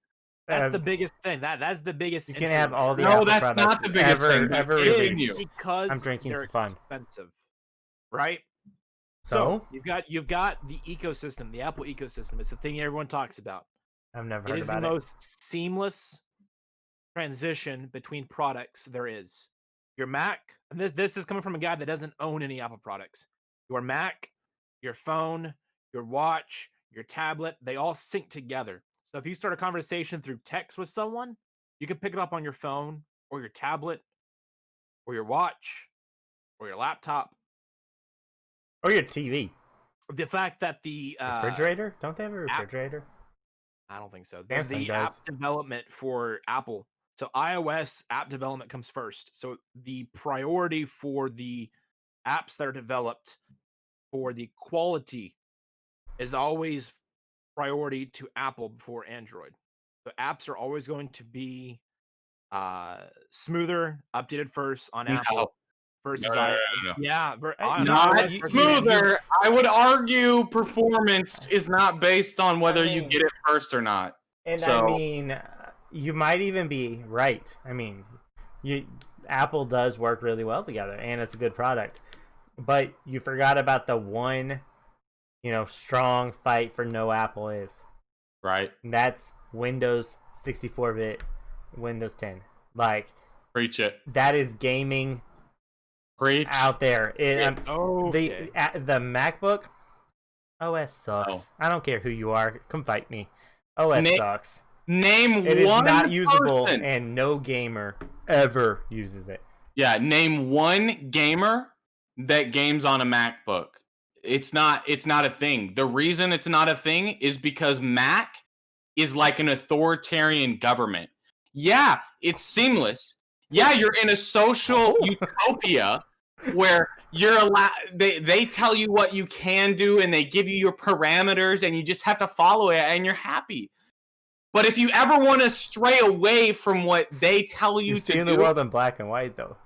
That's the Um, biggest thing. That's the biggest. You can entry have all the No, Apple that's products not the biggest ever thing, but ever it is. released. Continue. because I'm drinking they're for fun. expensive, right? So you've got the ecosystem, the Apple ecosystem. It's the thing everyone talks about. I've never It heard is the about it. most seamless transition between products there is. Your Mac, and this is coming from a guy that doesn't own any Apple products. Your Mac, your phone, your watch, your tablet, they all sync together. So if you start a conversation through text with someone, you can pick it up on your phone or your tablet or your watch or your laptop. Or your TV. The fact that the Refrigerator? Don't they have a refrigerator? I don't think so. Samsung The does. app development for Apple. So iOS app development comes first. So the priority for the apps that are developed for the quality is always priority to Apple before Android. So apps are always going to be smoother, updated first on Apple No. versus No. yeah, Not iOS versus Android. smoother. I would argue performance is not based on whether you mean- get it first or not. And So- I mean, you might even be right. I mean, Apple does work really well together, and it's a good product. But you forgot about the one, strong fight for no Apple is. Right. And that's Windows 64-bit, Windows 10. Like, Preach it. that is gaming Preach. out there. Okay. The MacBook OS sucks. Oh. I don't care who you are. Come fight me. OS sucks. Name It is one not usable, person. and no gamer ever uses it. Yeah, name one gamer that games on a MacBook. It's not a thing. The reason it's not a thing is because Mac is like an authoritarian government. Yeah, it's seamless. Yeah, you're in a social utopia where you're allowed they tell you what you can do and they give you your parameters and you just have to follow it and you're happy. But if you ever want to stray away from what they tell you You're to seeing do, the world in black and white, though.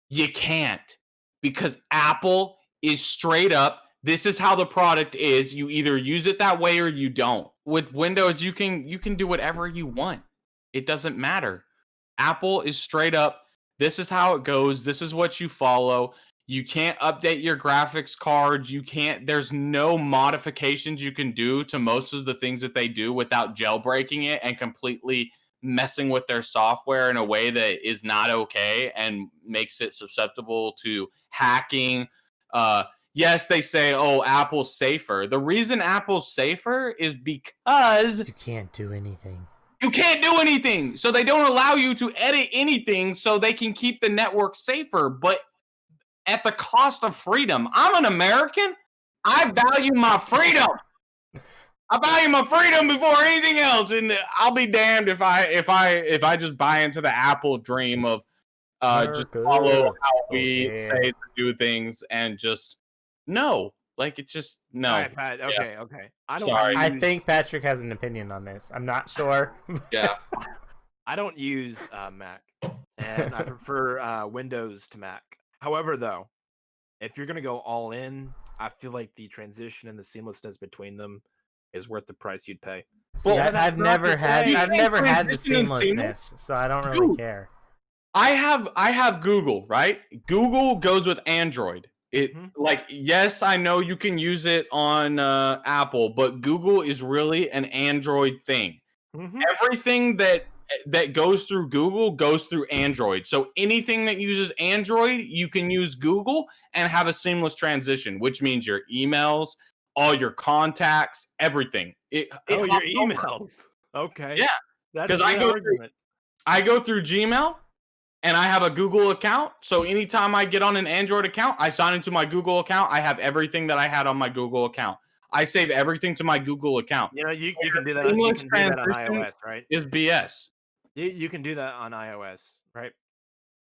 you can't, because Apple is straight up, this is how the product is. You either use it that way or you don't. With Windows, you can do whatever you want. It doesn't matter. Apple is straight up, this is how it goes. This is what you follow. You can't update your graphics cards. There's no modifications you can do to most of the things that they do without jailbreaking it and completely messing with their software in a way that is not okay and makes it susceptible to hacking. Yes, they say, oh, Apple's safer. The reason Apple's safer is because You can't do anything. you can't do anything. So they don't allow you to edit anything so they can keep the network safer, but at the cost of freedom. I'm an American. I value my freedom. I value my freedom before anything else, and I'll be damned if I just buy into the Apple dream of just follow how we say to do things and just no, like it's just no. All right, Pat, okay. Sorry. I think Patrick has an opinion on this. I'm not sure. Yeah, I don't use Mac, and I prefer Windows to Mac. However, though, if you're gonna go all in, I feel like the transition and the seamlessness between them is worth the price you'd pay. See, Well, I've never had say- I've never had the Transition and seamlessness, so I don't really Dude. care. I have Google, right? Google goes with Android. It Mhm. like yes, I know you can use it on Apple, but Google is really an Android thing. Mhm. Everything that goes through Google goes through Android. So anything that uses Android, you can use Google and have a seamless transition, which means your emails, all your contacts, everything. It Oh, your hops over. emails. Okay. Yeah, That's a because good argument. I go through Gmail and I have a Google account. So anytime I get on an Android account, I sign into my Google account. I have everything that I had on my Google account. I save everything to my Google account. You know, you can do that. You Seamless can do that on transition iOS, right? is BS. You can do that on iOS, right?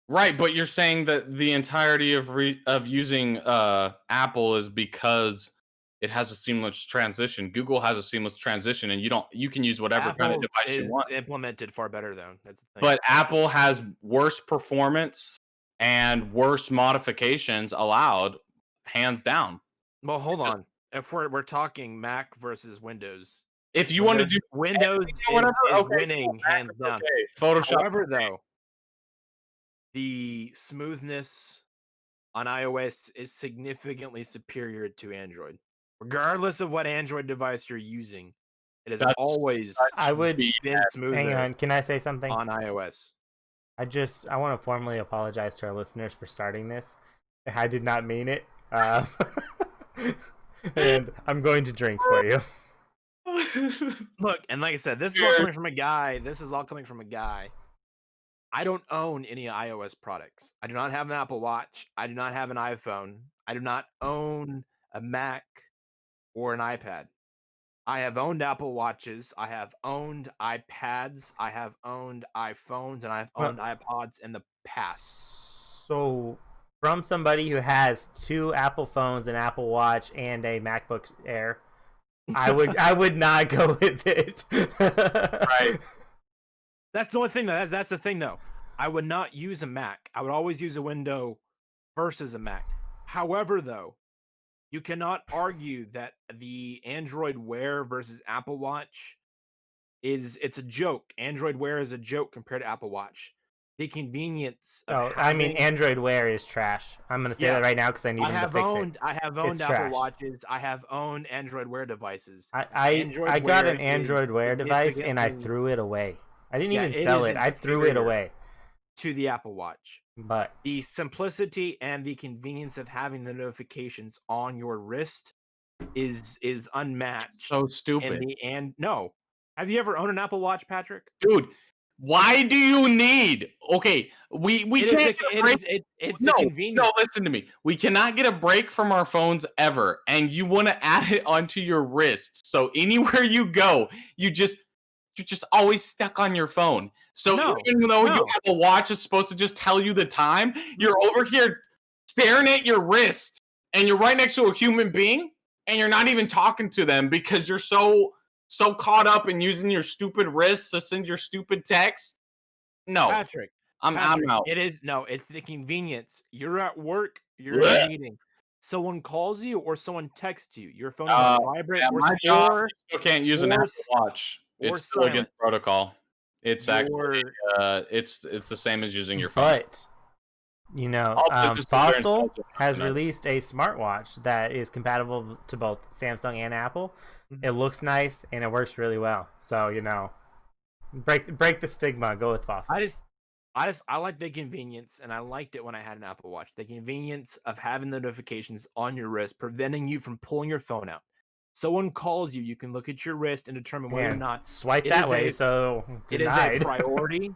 Right, but you're saying that the entirety of using Apple is because it has a seamless transition. Google has a seamless transition, and you can use whatever kind of Apple's device you is want. implemented far better though. That's the thing. But Apple has worse performance and worse modifications allowed, hands down. Well, hold just- on. If we're talking Mac versus Windows, If you want to do Windows editing or whatever, is okay, winning cool, Mac hands is down. okay. Photoshop. However, though, the smoothness on iOS is significantly superior to Android. Regardless of what Android device you're using, it has That's- always I would be- been hang smoother on. Can I say something? on iOS. I want to formally apologize to our listeners for starting this. I did not mean it. And I'm going to drink for you. Look, and like I said, this is all coming from a guy. This is all coming from a guy. I don't own any iOS products. I do not have an Apple Watch. I do not have an iPhone. I do not own a Mac or an iPad. I have owned Apple Watches. I have owned iPads. I have owned iPhones, and I've owned iPods in the past. So, from somebody who has 2 Apple phones, an Apple Watch, and a MacBook Air, I would not go with it. Right. That's the only thing. That's the thing, though. I would not use a Mac. I would always use a Windows versus a Mac. However, though, you cannot argue that the Android Wear versus Apple Watch it's a joke. Android Wear is a joke compared to Apple Watch. The convenience of I mean, having- Android Wear is trash. I'm gonna say Yeah. that right now because I need them to fix it. I have owned It's Apple trash. Watches. I have owned Android Wear devices. I Android got Wear an Android is Wear device and I significantly- threw it away. I didn't Yeah, even it sell is it. I threw it inferior. away. To the Apple Watch. But The simplicity and the convenience of having the notifications on your wrist is unmatched. So stupid. No. Have you ever owned an Apple Watch, Patrick? Dude, why do you need? Okay, we can't get a break. It's No, a convenience. no, listen to me. We cannot get a break from our phones ever, and you want to add it onto your wrist. So anywhere you go, you're just always stuck on your phone. So even though you have a watch that's supposed to just tell you the time, you're over here staring at your wrist, and you're right next to a human being, and you're not even talking to them because you're so caught up in using your stupid wrists to send your stupid text. No, Patrick, I'm out. It's the convenience. You're at work, you're in a meeting. Someone calls you or someone texts you. Your phone is on vibrate At or my job, or- you still can't use an or Apple s- Watch. or It's still against silent. protocol. It's actually your- it's the same as using your phone. But you know, All businesses are Fossil intelligent has enough. released a smartwatch that is compatible to both Samsung and Apple. Mhm. It looks nice and it works really well. So you know, break the stigma. Go with Fossil. I like the convenience, and I liked it when I had an Apple Watch. The convenience of having the notifications on your wrist, preventing you from pulling your phone out. Someone calls you, you can look at your wrist and determine whether or Man, not swipe it that is way. a- So it is a denied. priority.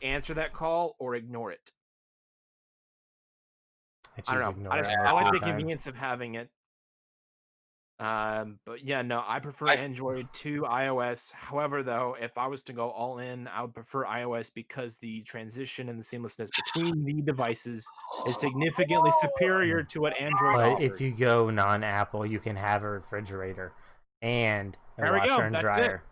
Answer that call or ignore it. I choose don't know. ignore I it most like of the time. convenience of having it. But yeah, no, I prefer Android to iOS. However, though, if I was to go all in, I would prefer iOS because the transition and the seamlessness between the devices is significantly superior to what Android But offers. if you go non-Apple, you can have a refrigerator and a There we go, washer and that's it. dryer.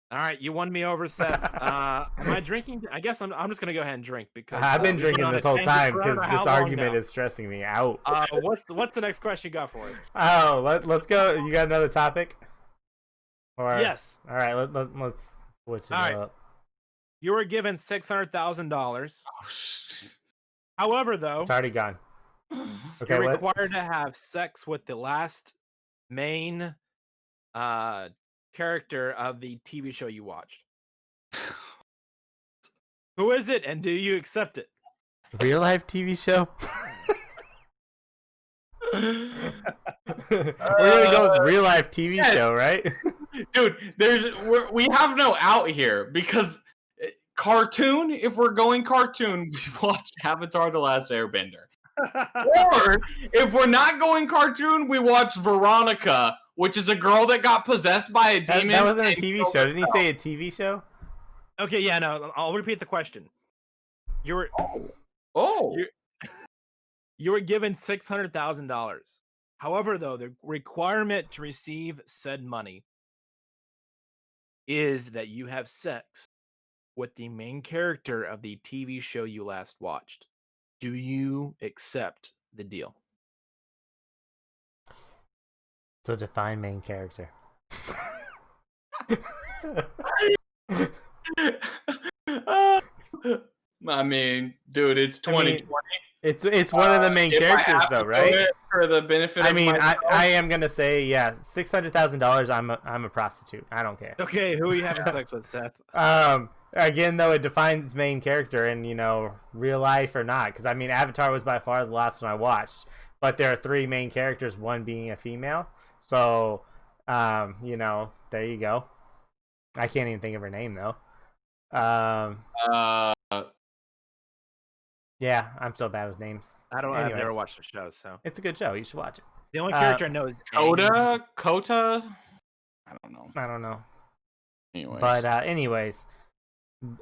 All right, you won me over, Seth. Am I drinking? I guess I'm just gonna go ahead and drink because I've been we've drinking on a this whole tangent time for I don't because know how this long argument now. is stressing me out. What's the next question you got for us? Oh, let's go. You got another topic? Or Yes. All right, let's switch it All right. up. You were given $600,000. Oh, However, though, It's already gone. Okay, you're what? required to have sex with the last main character of the TV show you watched. Who is it, and do you accept it? Real life TV show? We're gonna go with real life TV show, right? Dude, we have no out here because cartoon. If we're going cartoon, we watch Avatar: The Last Airbender. Or if we're not going cartoon, we watch Veronica, which is a girl that got possessed by a demon. That wasn't a TV show. Didn't he say a TV show? Okay, yeah, no, I'll repeat the question. You were given $600,000. However, though, the requirement to receive said money is that you have sex with the main character of the TV show you last watched. Do you accept the deal? So define main character. I mean, dude, it's 2020. It's one of the main characters, though, right? For the benefit. I mean, I am gonna say, yeah, $600,000. I'm a prostitute. I don't care. Okay, who are you having sex with, Seth? Again, though, it defines main character in real life or not. Because I mean, Avatar was by far the last one I watched, but there are 3 main characters, one being a female. So, there you go. I can't even think of her name though. Yeah, I'm so bad with names. I've Anyways. never watched the show, so It's a good show. You should watch it. the only character I know is Kota. I don't know. Anyways, But anyways,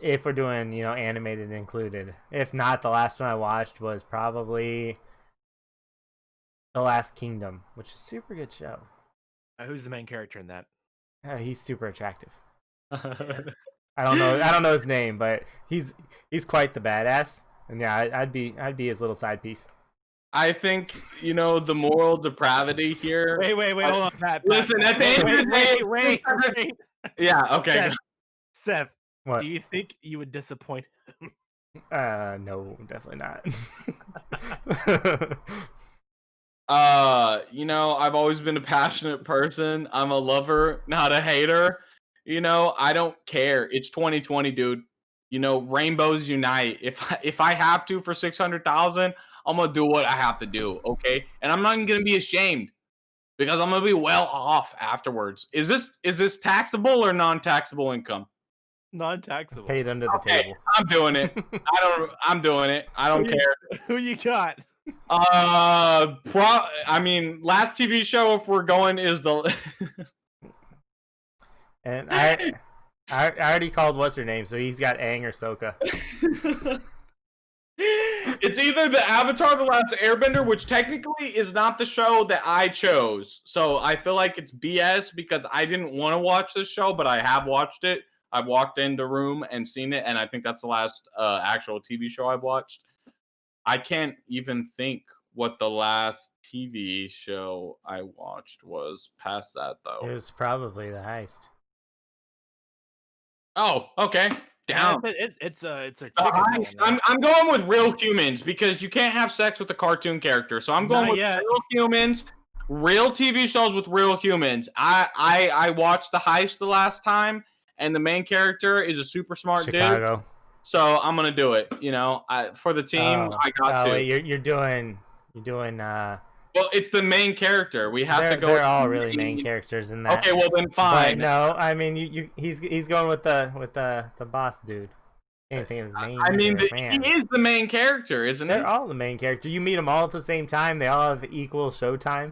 if we're doing animated included, if not, the last one I watched was probably The Last Kingdom, which is a super good show. Who's the main character in that? He's super attractive. I don't know his name, but he's quite the badass. And yeah, I'd be his little side piece. I think the moral depravity here. Wait, hold on, Pat. Listen, at the end of the day, wait. Yeah, okay. Seth, What? do you think you would disappoint him? No, definitely not. I've always been a passionate person. I'm a lover, not a hater. I don't care. It's 2020, dude. Rainbows unite. If I have to for 600,000, I'm gonna do what I have to do, okay? And I'm not even gonna be ashamed because I'm gonna be well off afterwards. Is this taxable or non-taxable income? Non-taxable. Paid under the table. I'm doing it. I'm doing it. I don't care. Who you got? Last TV show, if we're going, is the And I already called what's her name, so he's got Aang or Sokka. It's either the Avatar: The Last Airbender, which technically is not the show that I chose. So I feel like it's BS because I didn't want to watch this show, but I have watched it. I've walked in the room and seen it, and I think that's the last actual TV show I've watched. I can't even think what the last TV show I watched was past that, though. It was probably The Heist. Oh, okay. Down. It's a chicken. I'm going with real humans because you can't have sex with a cartoon character. So I'm going with real humans, real TV shows with real humans. I watched The Heist the last time, and the main character is a super smart dude. So I'm gonna do it. For the team, I got to. Wait, you're doing. Well, it's the main character. We have to go. They're all really main characters in that. Okay, well then fine. But no, I mean he's going with the boss dude. Can't think of his name. I mean, he is the main character, isn't he? They're all the main character. You meet them all at the same time. They all have equal showtime.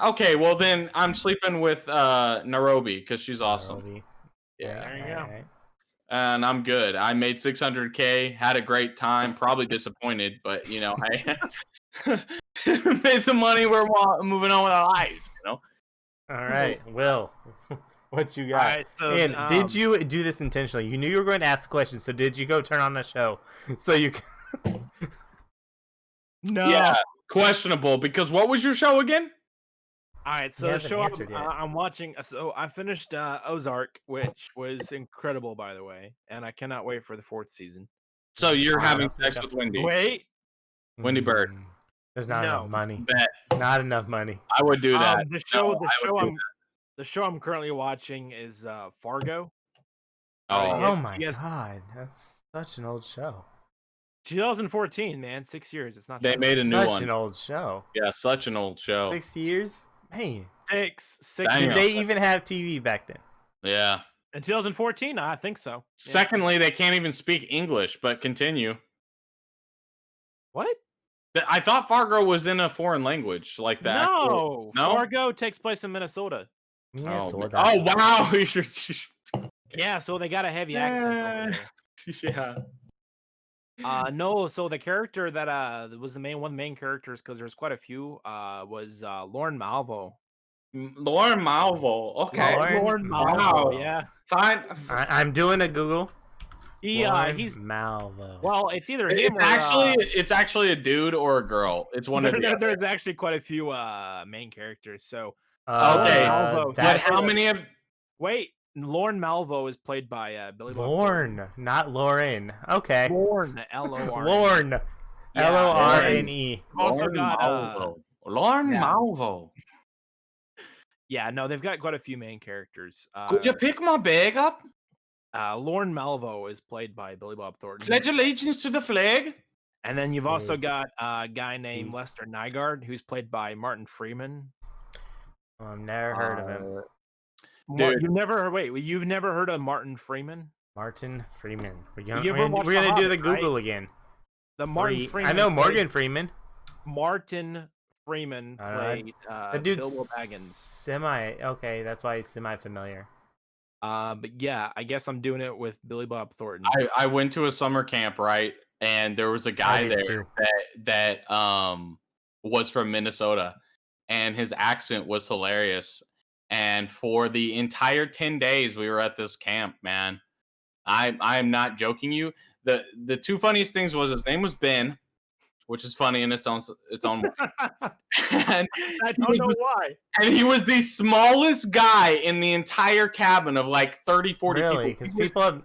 Okay, well then I'm sleeping with Nairobi because she's awesome. Nairobi. Yeah, there you go. Right. And I'm good. I made 600K, had a great time. Probably disappointed, but I made some money. We're moving on with our lives. All right, Will, what you got? All right, so, and did you do this intentionally? You knew you were going to ask questions, so did you go turn on the show so you? No. Yeah, questionable. Because what was your show again? All right, He so the hasn't show answered yet. I'm watching. So I finished Ozark, which was incredible, by the way, and I cannot wait for the 4th season. So you're Fine, having up to the sex show. with Wendy. Wait, Wendy Bird. Mm, There's not enough no. money. Bet. Not enough money. I would do that. The No, show, I would do the show I'm currently watching is Fargo. Oh. Oh my yes, god, that's such an old show. 2014, man, 6 years. It's not They that made a old. new Such one. an old show. Yeah, such an old show. 6 years? Man. Six Damn. Did years. they even have TV back then? Yeah. In 2014, I think so. Yeah. Secondly, they can't even speak English, but continue. What? I thought Fargo was in a foreign language, like that. No, No? Fargo takes place in Minnesota. Oh wow! Yeah, so they got a heavy accent over there. Yeah. No, so the character that was one of the main characters, because there's quite a few, was Lauren Malvo. Lauren Malvo. Okay. Lauren Malvo. Wow. Yeah. Fine. I'm doing a Google. He's Malvo. well, it's either him It's actually a dude or a girl. It's one of the other. there's actually quite a few main characters. So Okay, Malvo. but how many of? wait, Lauren Malvo is played by Billy Bob Lorne, not Lauren. Okay. Lorne, L-O-R-N. Lorne. Yeah, Lorne. Also Lauren got Malvo. Lauren yeah. Malvo. Yeah, no, they've got quite a few main characters. Could you pick my bag up? Lauren Malvo is played by Billy Bob Thornton. Pledge allegiance to the flag. And then you've also got a guy named Lester Nygaard, who's played by Martin Freeman. Oh, I've never heard of him. Dude. You've never heard of Martin Freeman? Martin Freeman. We're You ever gonna watched do The the Hobbit, Google again. The Martin Freeman. I know played- Morgan Freeman. Martin Freeman played That dude's Bilbo Baggins. Okay, that's why he's semi-familiar. But yeah, I guess I'm doing it with Billy Bob Thornton. I went to a summer camp, right? And there was a guy there that was from Minnesota, and his accent was hilarious. And for the entire 10 days we were at this camp, man, I'm not joking you. The two funniest things was his name was Ben, which is funny in its own way. And I don't know why. And he was the smallest guy in the entire cabin of like 30, 40 Really? people. Because people have...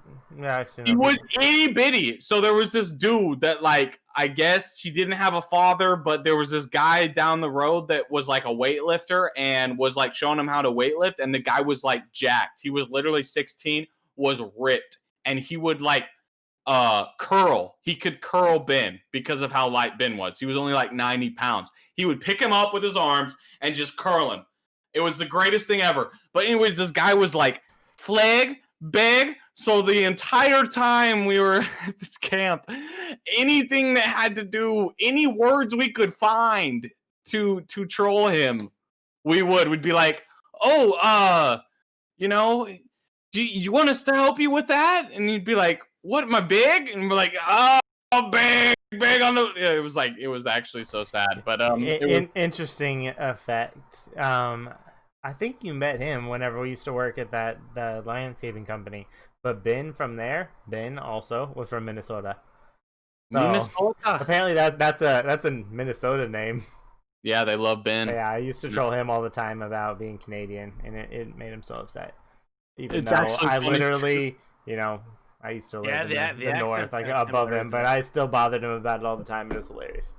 He was itty bitty. So there was this dude that, like, I guess he didn't have a father, but there was this guy down the road that was like a weightlifter and was like showing him how to weightlift. And the guy was like jacked. He was literally 16, was ripped. And he would like curl. He could curl Ben because of how light Ben was. He was only like 90 pounds. He would pick him up with his arms and just curl him. It was the greatest thing ever. But anyways, this guy was like, flag, beg. So the entire time we were at this camp, anything that had to do, any words we could find to troll him, we'd be like, oh, do you want us to help you with that? And he'd be like, what, am I big? And we're like, oh, big on the. Yeah, it was actually so sad. But interesting effect. I think you met him whenever we used to work at the landscaping company. But Ben also was from Minnesota. So, Minnesota. Apparently that's a Minnesota name. Yeah, they love Ben. But yeah, I used to troll him all the time about being Canadian, and it made him so upset. Even It's though actually I funny literally, I used to live in the north, like above him, but I still bothered him about it all the time. It was hilarious.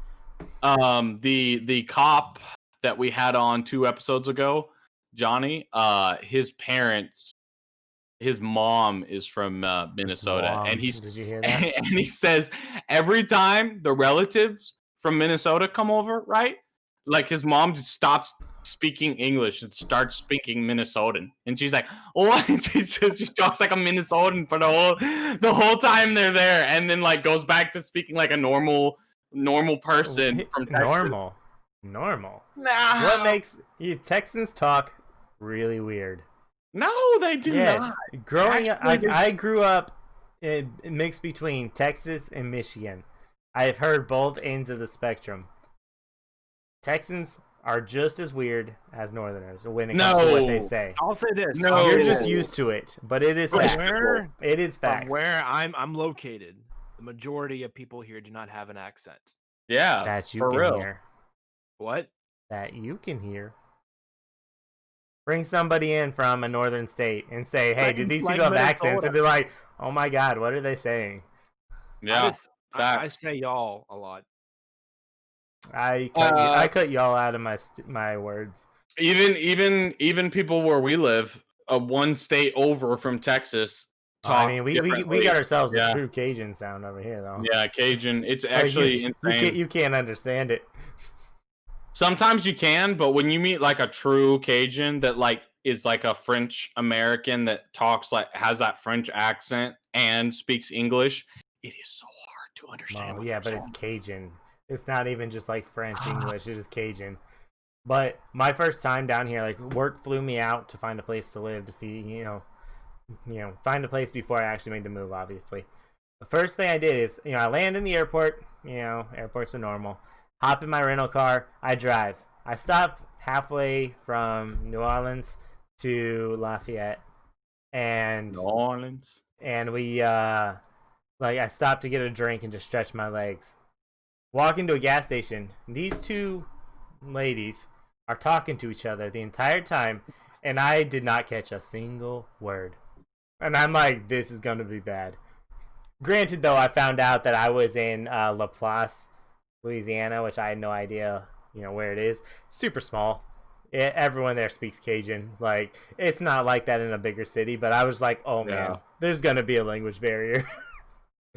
The cop that we had on 2 episodes ago, Johnny, his mom is from Minnesota, and did you hear that? And he says every time the relatives from Minnesota come over, right? Like his mom just stops speaking English and starts speaking Minnesotan, and she's like, "What?" She talks like a Minnesotan for the whole time they're there, and then like goes back to speaking like a normal person from Texas. Normal. Nah. What makes you Texans talk really weird? No, they do not. Growing up, I grew up mixed between Texas and Michigan. I've heard both ends of the spectrum. Texans are just as weird as Northerners when it comes to what they say. I'll say this. No. You're just used to it, but it is facts. It is facts. From where I'm located, the majority of people here do not have an accent. Yeah, That you for can real. hear. What? That you can hear. Bring somebody in from a northern state and say, "Hey, do these Like people have accents?" Minnesota. And be like, "Oh my God, what are they saying?" Yeah, I facts. say y'all a lot. I Uh, cut y'all out of my words. even people where we live, one state over from Texas, I talk mean, we got differently. ourselves a Yeah, true Cajun sound over here, though. yeah, Cajun. It's Like actually insane. you can't understand it. Sometimes you can, but when you meet like a true Cajun that like is like a French American that talks like has that French accent and speaks English, it is so hard to understand Well, what yeah, they're but it's saying. Cajun. It's not even just like French English. It is Cajun. But my first time down here, like work flew me out to find a place to live to see, find a place before I actually made the move. Obviously, the first thing I did is, I land in the airport. Airports are normal. Hop in my rental car. I drive. I stop halfway from New Orleans to Lafayette, and New Orleans. we like I stopped to get a drink and just stretch my legs. Walk into a gas station. These two ladies are talking to each other the entire time, and I did not catch a single word. And I'm like, this is gonna be bad. Granted, though, I found out that I was in Laplace, Louisiana, which I had no idea, where it is. Super small. Everyone there speaks Cajun. Like, it's not like that in a bigger city. But I was like, oh man, Yeah, there's gonna be a language barrier.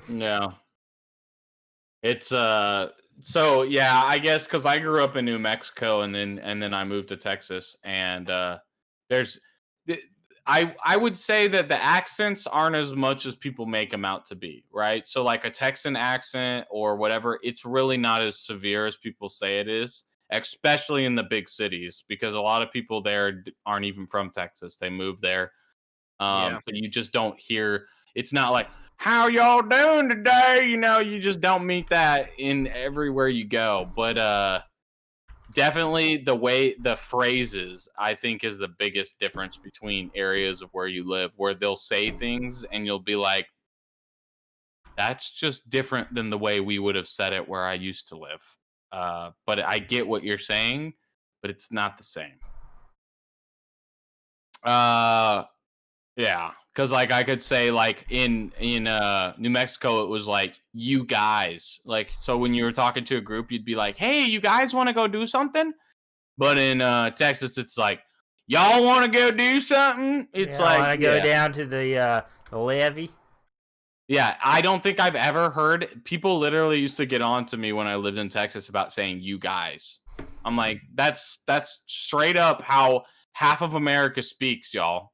yeah. It's so yeah, I guess because I grew up in New Mexico and then I moved to Texas and there's I would say that the accents aren't as much as people make them out to be, right? So like a Texan accent or whatever, it's really not as severe as people say it is, especially in the big cities because a lot of people there aren't even from Texas. They moved there. Yeah. So you just don't hear it's not like how y'all doing today? You just don't meet that in everywhere you go. But definitely the way the phrases I think is the biggest difference between areas of where you live, where they'll say things and you'll be like, that's just different than the way we would have said it where I used to live. But I get what you're saying, but it's not the same. Uh Yeah, because like I could say like in New Mexico, it was like you guys. Like so when you were talking to a group, you'd be like, "Hey, you guys want to go do something?" But in Texas, it's like, "Y'all want to go do something?" It's I like, want to go yeah, down to the levee. yeah. I don't think I've ever heard people literally used to get on to me when I lived in Texas about saying "you guys." I'm like, that's straight up how half of America speaks, y'all.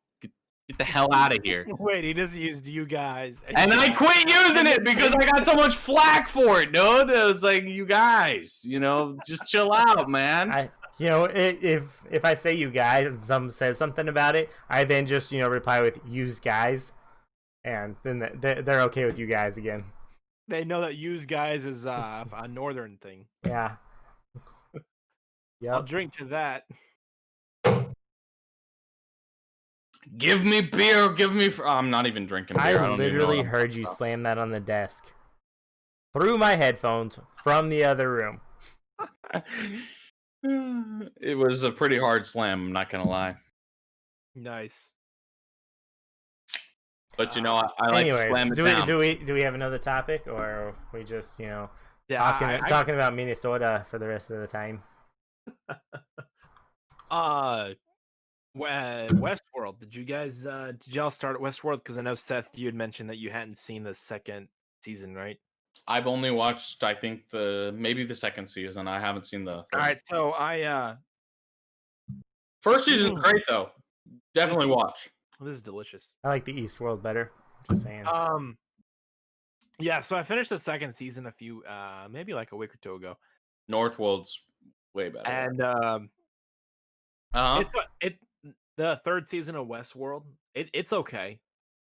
Get the hell out of here. Wait, he just used you guys and And I guys. quit using And it this because thing- I got so much flack for it, dude. It was like, you guys, just chill out, man. If I say you guys and someone says something about it, I then just reply with "use guys," and then they're okay with you guys again. They know that use guys is a northern thing. Yeah. I'll Yep. drink to that. Give me beer. Give me. I'm not even drinking I beer. I don't even know what literally I'm heard you slam that on the desk through my headphones from the other room. It was a pretty hard slam. I'm not gonna lie, Nice. but I like to slam Anyways, it do we down. do we do we have another topic, or are we just Yeah, talking about Minnesota for the rest of the time? Westworld. Did y'all start at Westworld? Because I know Seth, you had mentioned that you hadn't seen the second season, right? I've only watched, I think maybe the second season. I haven't seen the third. All right, so I First season's great though. Definitely watch. this is delicious. I like the East World better. Just saying. Yeah, so I finished the second season a few maybe like a week or two ago. Northworld's way better. And Uh-huh. it the third season of Westworld, it's okay.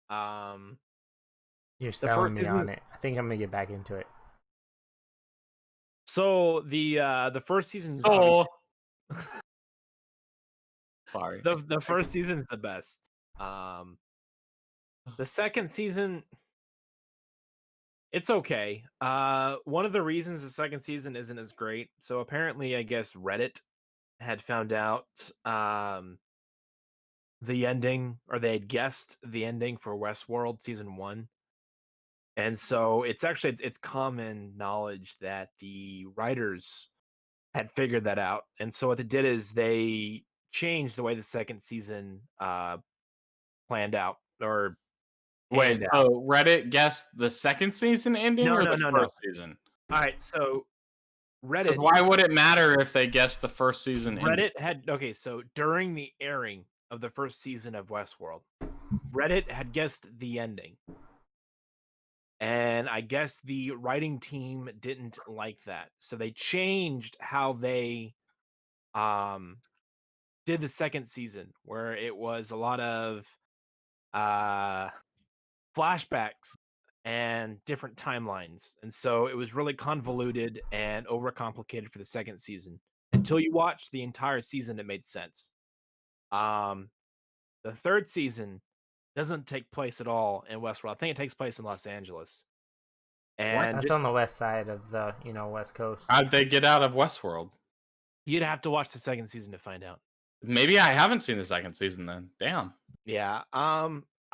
You're the selling first me season, on it. I think I'm gonna get back into it. so the first season So sorry. the first season is the best. The second season, it's okay. One of the reasons the second season isn't as great, so apparently I guess Reddit had found out the ending, or they had guessed the ending for Westworld season 1. And so it's common knowledge that the writers had figured that out. And so what they did is they changed the way the second season planned out or Wait, panned out. so Reddit guessed the second season ending No, or no, the no, no. first season? All right, so Because Reddit why would it matter if they guessed the first season ending? Reddit had okay, so during the airing of the first season of Westworld, Reddit had guessed the ending. And I guess the writing team didn't like that. So they changed how they um did the second season, where it was a lot of uh flashbacks and different timelines. And so it was really convoluted and overcomplicated for the second season. Until you watched the entire season, it made sense. Um the third season doesn't take place at all in Westworld. I think it takes place in Los Angeles. What? And That's on the west side of the West Coast. How'd they get out of Westworld? you'd have to watch the second season to find out. Maybe I haven't seen the second season then. Damn. Yeah. I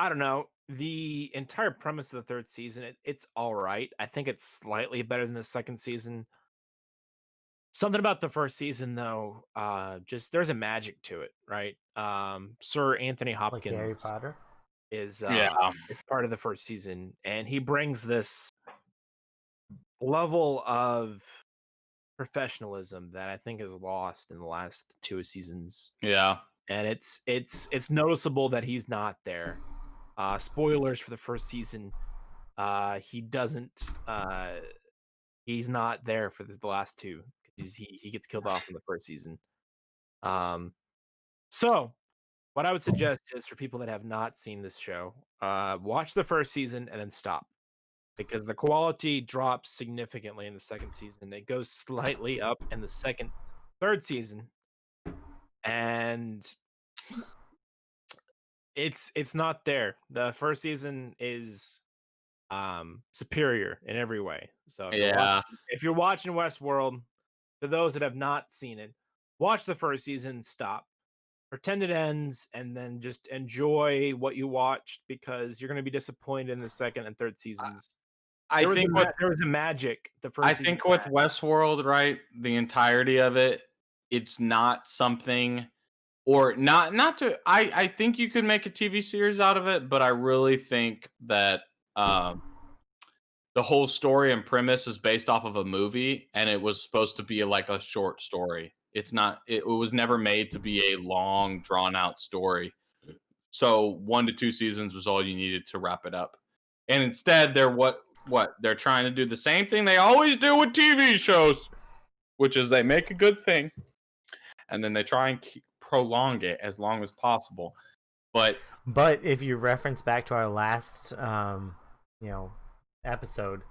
don't know. The entire premise of the third season, it's all right. I think it's slightly better than the second season. Something about the first season, though, just there's a magic to it, right? Sir Anthony Like Harry Hopkins Potter. is Yeah. it's part of the first season, and he brings this level of professionalism that I think is lost in the last 2 seasons. Yeah. And it's noticeable that he's not there. Spoilers for the first season. He doesn't. He's not there for the last 2 because he gets killed off in the first season. So what I would suggest is for people that have not seen this show, watch the first season and then stop, because the quality drops significantly in the second season. It goes slightly up in the third season, and it's not there. The first season is superior in every way. So Yeah. if you're watching Westworld, for those that have not seen it, watch the first season, stop, pretend it ends, and then just enjoy what you watched, because you're going to be disappointed in the second and third seasons. I think There was a magic the first I season think with had. Westworld, right, the entirety of it, it's not something, or not to I think you could make a TV series out of it, but I really think that the whole story and premise is based off of a movie, and it was supposed to be like a short story. It was never made to be a long drawn out story. So 1 to 2 seasons was all you needed to wrap it up. And instead they're what they're trying to do the same thing they always do with TV shows, which is they make a good thing and then they try and prolong it as long as possible. But if you reference back to our last episode,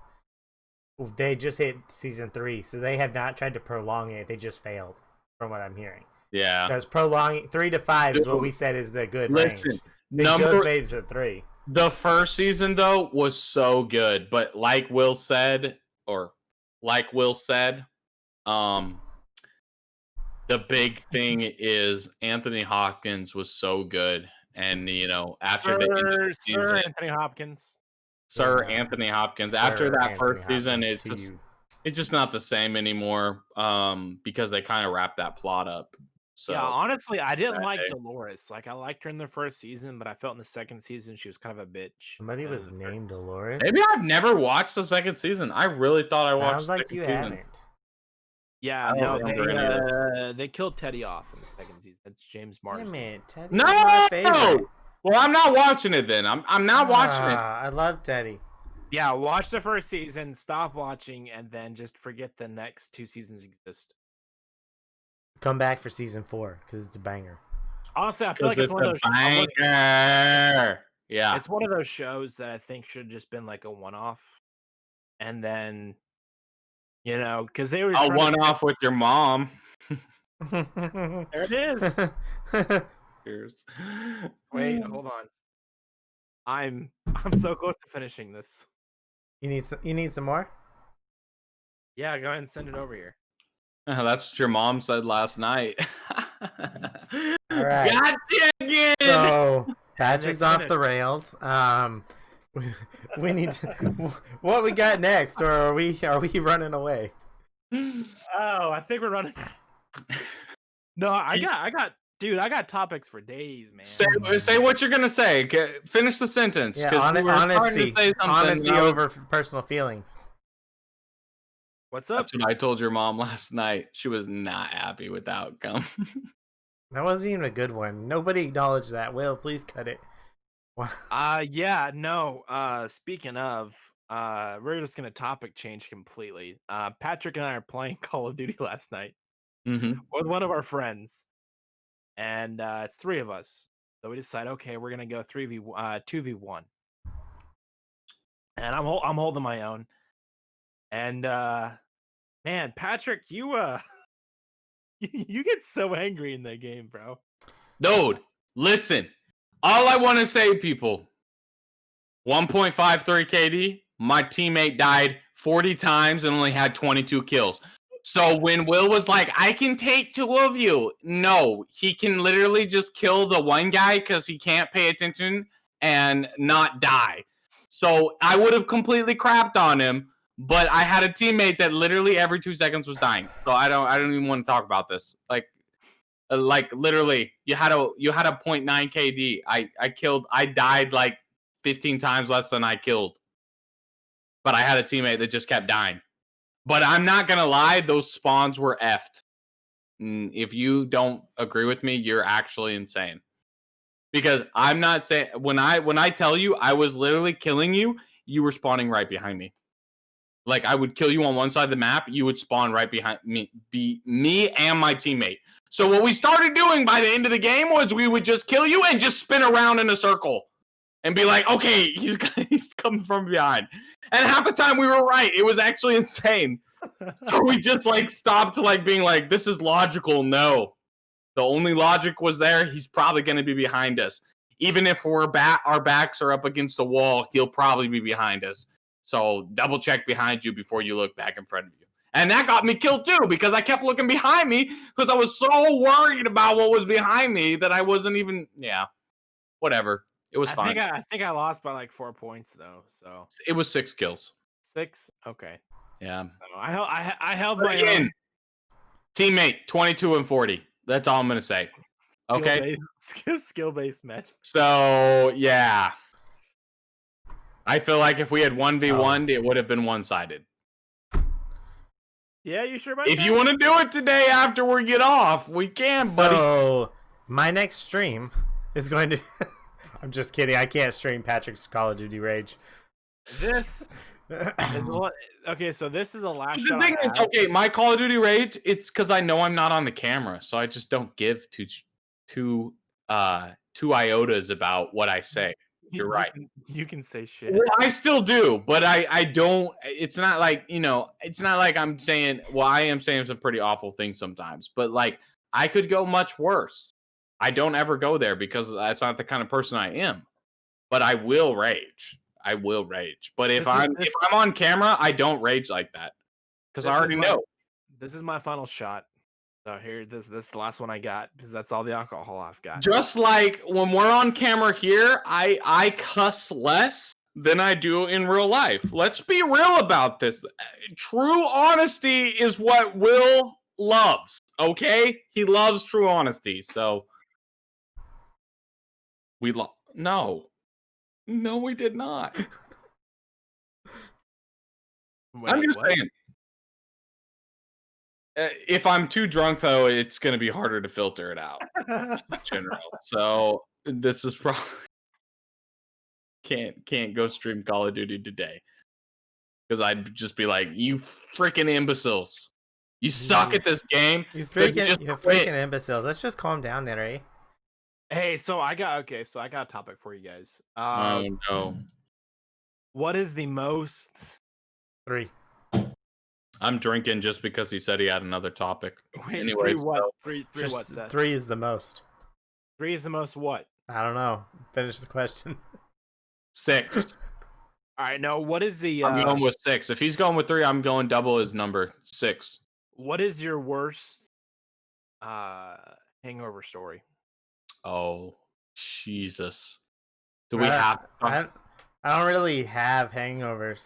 they just hit season 3, so they have not tried to prolong it. They just failed, from what I'm hearing. yeah, Because prolonging 3 to 5 is what we said is the good range. They just made it to 3. The first season though was so good, but like Will said, the big thing is Anthony Hopkins was so good, and after the end of the season, Sir Anthony Hopkins. Anthony Hopkins. Sir After that Anthony first season, Hopkins it's just not the same anymore. Because they kind of wrapped that plot up. So Yeah, honestly, I didn't like day. Dolores. Like, I liked her in the first season, but I felt in the second season she was kind of a bitch. Somebody And was in the named third- Dolores. Maybe I've never watched the second season. I really thought I watched Sounds the like second you season. haven't. Yeah, I don't no, remember any of they killed Teddy off in the second season. That's James Marsden. Damn it, Teddy. No! was my favorite. Well, I'm not watching it then. I'm not watching it. I love Teddy. Yeah, watch the first season, stop watching, and then just forget the next 2 seasons exist. Come back for season 4 because it's a banger. Honestly, I feel like Because it's one of those. banger. Yeah. It's one of those shows that I think should have just been like a one-off, and then, because they were I'll trying to- one off with your mom. There it is. Cheers. Wait, hold on. I'm so close to finishing this. You need some more? Yeah, go ahead and send it over here. That's what your mom said last night. I All right. Gotcha again. So Patrick's off finished. the rails. We need to. What we got next, or are we running away? Oh, I think we're running. No, I got topics for days, man. Say what you're gonna say. Finish the sentence. Yeah, 'cause we were starting honesty. to say something, Honesty and I was- over personal feelings. What's up? That's what I told your mom last night. She was not happy with the outcome. That wasn't even a good one. Nobody acknowledged that. Will, please cut it. Yeah, no. Speaking of, we're just gonna topic change completely. Patrick and I are playing Call of Duty last night Mm-hmm. with one of our friends, and it's 3 of us. So we decide, okay, we're gonna go 2v1, and I'm holding my own, and man, Patrick, you you get so angry in that game, bro. Dude, listen. All I want to say, people, 1.53 KD, my teammate died 40 times and only had 22 kills. So when Will was like, I can take 2 of you, no, he can literally just kill the one guy because he can't pay attention and not die. So I would have completely crapped on him, but I had a teammate that literally every 2 seconds was dying. So I don't even want to talk about this. Like literally, you had a 0.9 KD. I died like 15 times less than I killed. But I had a teammate that just kept dying. But I'm not gonna lie, those spawns were effed. If you don't agree with me, you're actually insane. Because I'm not saying when I tell you I was literally killing you, you were spawning right behind me. Like I would kill you on one side of the map, you would spawn right behind me, me and my teammate. So what we started doing by the end of the game was we would just kill you and just spin around in a circle and be like, okay, he's coming from behind. And half the time we were right. It was actually insane. So we just like stopped like being like, this is logical. No, the only logic was there. He's probably going to be behind us. Even if our backs are up against the wall, he'll probably be behind us. So double check behind you before you look back in front of you. And that got me killed too, because I kept looking behind me because I was so worried about what was behind me that I wasn't even, whatever. It was fine. I think I lost by like 4 points though. So It was 6 kills. 6. Okay. Yeah. So I held my own. Teammate 22 and 40. That's all I'm gonna say. Okay. Skill based match. So yeah. I feel like if we had 1v1, it would have been one-sided. Yeah, you sure about If that? you want to do it today after we get off, we can, buddy. So my next stream is going to. I'm just kidding. I can't stream Patrick's Call of Duty rage. This okay, so this is the last The shot. thing is, okay, my Call of Duty rage, it's because I know I'm not on the camera, so I just don't give two iotas about what I say. You're right. You can say shit. Well, I still do, but I don't. It's not like, it's not like I'm saying, well, I am saying some pretty awful things sometimes, but like I could go much worse. I don't ever go there because that's not the kind of person I am. But I will rage. I will rage. But if I'm on camera, I don't rage like that because I already know. This is my final shot. So here, this is the last one I got because that's all the alcohol I've got. Just like when we're on camera here, I cuss less than I do in real life. Let's be real about this. True honesty is what Will loves. Okay, he loves true honesty. So we no, we did not. Wait, I'm just what? saying. If I'm too drunk, though, it's going to be harder to filter it out. Just in general. So this is probably can't go stream Call of Duty today because I'd just be like, you freaking imbeciles, you suck at this game. You freaking imbeciles. Let's just calm down there, eh? Hey, so I got a topic for you guys. Oh no, what is the most? 3. I'm drinking just because he said he had another topic. Wait, Anyways, 3 what? so- 3 what? Seth? 3 is the most. 3 is the most what? I don't know. Finish the question. 6. All right, no. What is the? I'm going with 6. If he's going with 3, I'm going double his number. 6. What is your worst hangover story? Oh, Jesus. Do we have? I don't really have hangovers.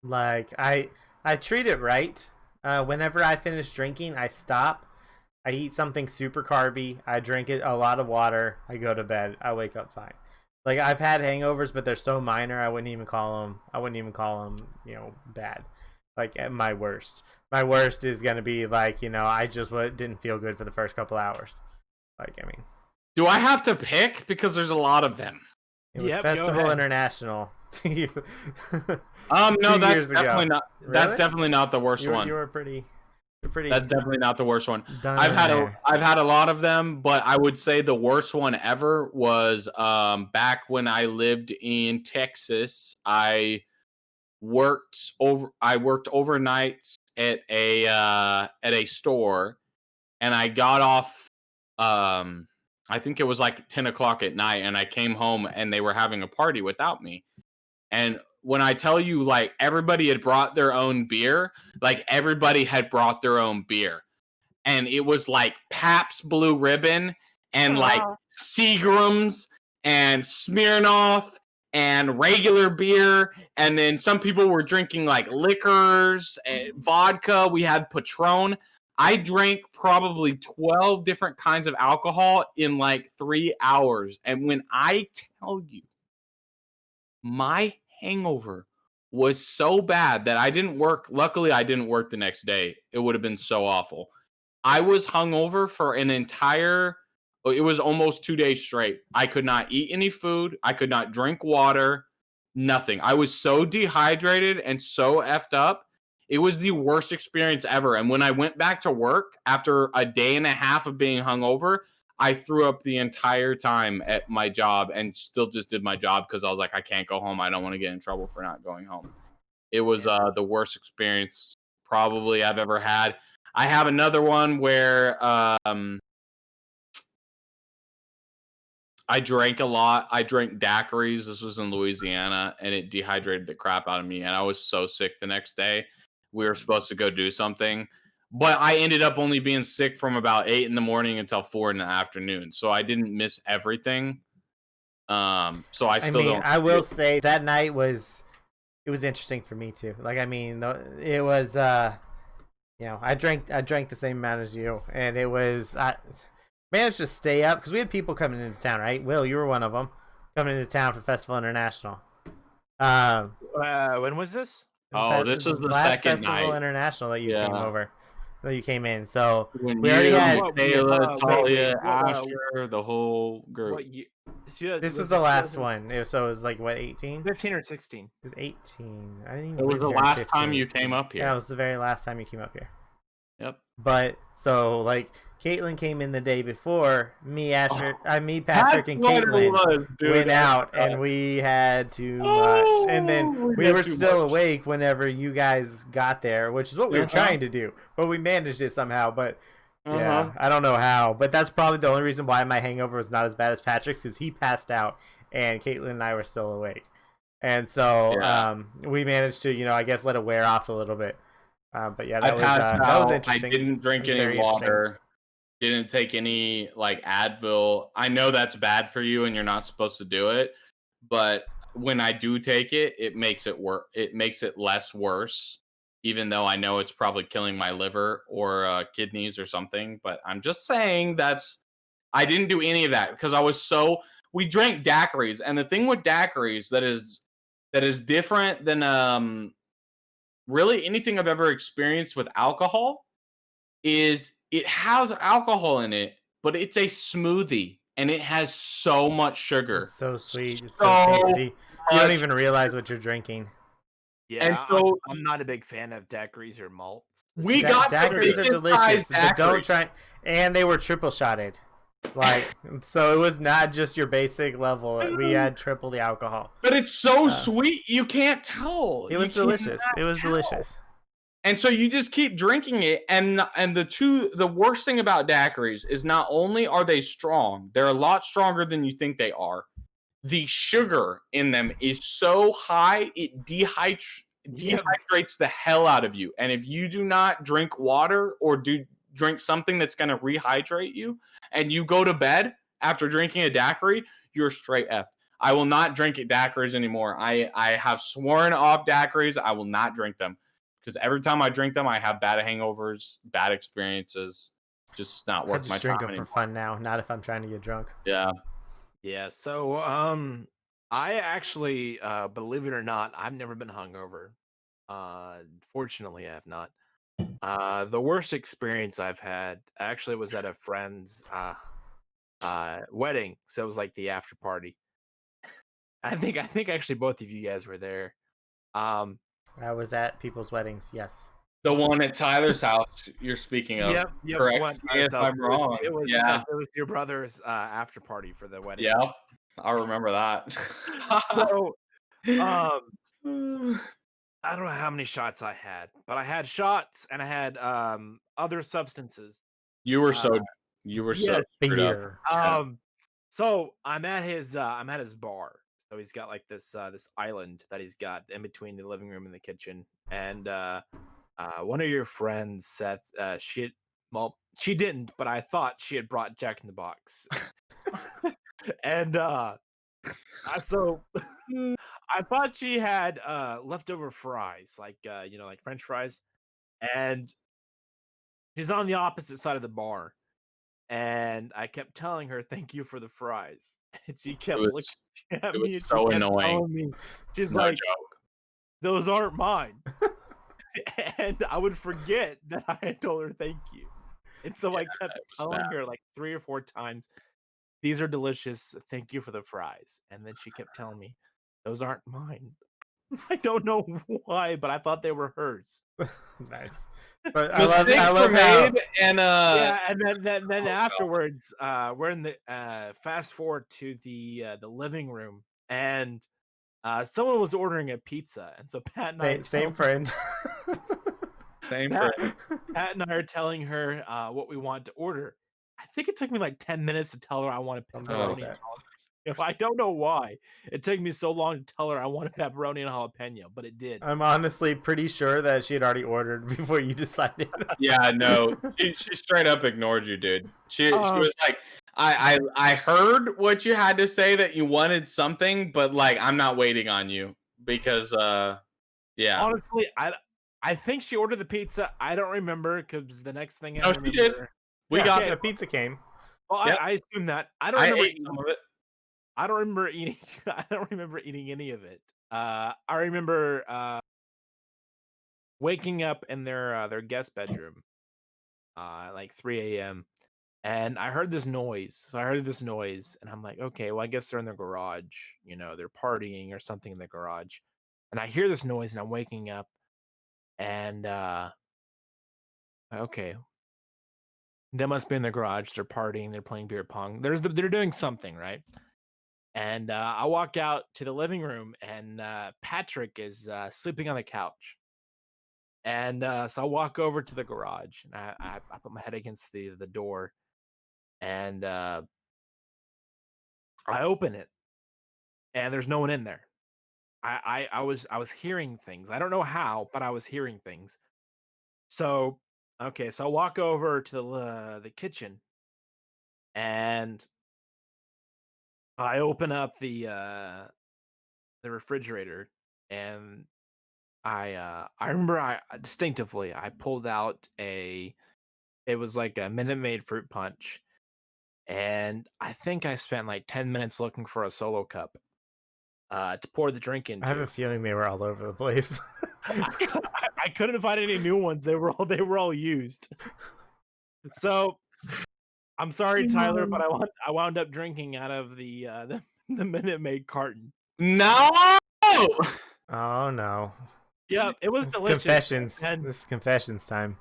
Like I treat it right. Whenever I finish drinking, I stop. I eat something super carby. I drink a lot of water. I go to bed. I wake up fine. Like I've had hangovers, but they're so minor. I wouldn't even call them. Bad. Like at my worst. My worst is gonna be like I just didn't feel good for the first couple hours. Like I mean, Do I have to pick because there's a lot of them? it was Yep, go Festival ahead. International. No, 2 that's years ago. definitely not. That's Really? definitely not the worst one. You were pretty. You're pretty. That's definitely not the worst one. done I've in had there. I've had a lot of them, but I would say the worst one ever was back when I lived in Texas. I worked overnights at a store, and I got off I think it was like 10 o'clock at night, and I came home and they were having a party without me. And when I tell you, like, everybody had brought their own beer, like, everybody had brought their own beer. And it was like Pabst Blue Ribbon and like Seagram's and Smirnoff and regular beer. And then some people were drinking like liquors and vodka. We had Patron. I drank probably 12 different kinds of alcohol in like 3 hours. And when I tell you, my hangover was so bad that I didn't work. Luckily, I didn't work the next day. It would have been so awful. I was hungover for it was almost 2 days straight. I could not eat any food. I could not drink water, nothing. I was so dehydrated and so effed up. It was the worst experience ever. And when I went back to work after a day and a half of being hungover, I threw up the entire time at my job and still just did my job because I was like, I can't go home. I don't want to get in trouble for not going home. It was the worst experience probably I've ever had. I have another one where I drank a lot. I drank daiquiris. This was in Louisiana, and it dehydrated the crap out of me. And I was so sick the next day. We were supposed to go do something, but I ended up only being sick from about 8 in the morning until 4 in the afternoon. So I didn't miss everything. So I still don't. I will say that night was interesting for me too. Like I mean, it was I drank the same amount as you, and it was I managed to stay up because we had people coming into town, right? Will, you were one of them coming into town for Festival International. When was this? This was the last second Festival night. International that you came over. That you came in. So When we already had Taylor, Talia, what, Asher, the whole group. What year? This was the last one. So it was like what, 18? 15 or 16. It was 18. I didn't even. It was live the here in last 15. time you came up here. Yeah, it was the very last time you came up here. Yep. But so like Caitlin came in the day before me, Asher, Patrick, and That's what it Caitlin was, dude. went out, and we had too much. And then we had were too still much. awake whenever you guys got there, which is what we were trying to do, but we managed it somehow. But yeah, I don't know how. But that's probably the only reason why my hangover was not as bad as Patrick's, because he passed out, and Caitlin and I were still awake. And so we managed to, I guess, let it wear off a little bit. But yeah, that was interesting. I didn't drink any water. Didn't take any like Advil. I know that's bad for you and you're not supposed to do it, but when I do take it, it makes it work. It makes it less worse, even though I know it's probably killing my liver or kidneys or something. But I'm just saying I didn't do any of that because we drank daiquiris, and the thing with daiquiris that is different than really anything I've ever experienced with alcohol is it has alcohol in it, but it's a smoothie and it has so much sugar. It's so sweet. It's so tasty. You don't even realize what you're drinking. Yeah, and so, I'm not a big fan of daiquiris or malts. We got daiquiris are delicious, but don't try. And they were triple shotted. Like, so it was not just your basic level. We had triple the alcohol. But it's so sweet, you can't tell. It was delicious. It was delicious. And so you just keep drinking it, and the worst thing about daiquiris is not only are they strong, they're a lot stronger than you think they are. The sugar in them is so high, it dehydrates the hell out of you. And if you do not drink water or drink something that's going to rehydrate you, and you go to bed, after drinking a daiquiri, you're straight F. I will not drink daiquiris anymore. I have sworn off daiquiris. I will not drink them because every time I drink them, I have bad hangovers, bad experiences. Just not I worth my just drink time them for anymore. fun now, not if I'm trying to get drunk. Yeah. Yeah. So I actually, believe it or not, I've never been hungover. Fortunately, I have not. The worst experience I've had actually was at a friend's wedding. So it was like the after party. I think actually both of you guys were there. Um, I was at people's weddings. Yes. The one at Tyler's house you're speaking of. yep, Correct one me if I'm wrong. It was Yeah. it was your brother's after party for the wedding. Yeah. I remember that. So I don't know how many shots I had, but I had shots and I had other substances. you were so Yes. screwed up. Beer. Yeah. So I'm at his bar. So he's got like this this island that he's got in between the living room and the kitchen. And one of your friends, Seth, she didn't, but I thought she had brought Jack in the Box. And so I thought she had leftover fries, like like French fries. And she's on the opposite side of the bar. And I kept telling her, "Thank you for the fries." And she kept looking at it me, was and she so kept annoying. telling me, she's No like, joke. "Those aren't mine." And I would forget that I had told her thank you. And so I kept it was telling bad. her like 3 or 4 times, "These are delicious. Thank you for the fries." And then she kept telling me, "Those aren't mine." I don't know why, but I thought they were hers. Nice. But Mistakes were how made, and Yeah, and then oh, God. afterwards, we're in the fast forward to the living room, and someone was ordering a pizza, and so Pat and I are same telling- friend. Same Pat, for Pat and I are telling her what we want to order. I think it took me like 10 minutes to tell her I wanted Something like pepperoni. that. I don't know why it took me so long to tell her I wanted pepperoni and jalapeno, but it did. I'm honestly pretty sure that she had already ordered before you decided. Yeah, no, she straight up ignored you, dude. She Um, was like, I heard what you had to say, that you wanted something, but like I'm not waiting on you because yeah. Honestly, I think she ordered the pizza. I don't remember because the next thing I No, she remember, did. We Yeah, got the pizza came. well, Yep. I assume that. I don't I remember. ate some of it. I don't remember eating. I don't remember eating any of it. I remember waking up in their guest bedroom, like 3 a.m. and I heard this noise. So I heard this noise, and I'm like, okay, well, I guess they're in their garage. They're partying or something in the garage. And I hear this noise, and I'm waking up, and okay, they must be in the garage. They're partying. They're playing beer pong. They're doing something, right? And I walk out to the living room, and Patrick is sleeping on the couch. And so I walk over to the garage, and I put my head against the door, and I open it, and there's no one in there. I was hearing things. I don't know how, but I was hearing things. So okay, so I walk over to the kitchen, and I open up the refrigerator, and I remember I distinctively I pulled out it was like a Minute Maid fruit punch, and I think I spent like 10 minutes looking for a solo cup to pour the drink I have a into. feeling they were all over the place. I couldn't find any new ones. They were all used. So I'm sorry, Tyler, but I wound up drinking out of the Minute Maid carton. No. Oh no. Yeah, it was It's delicious. confessions. And This is confessions time.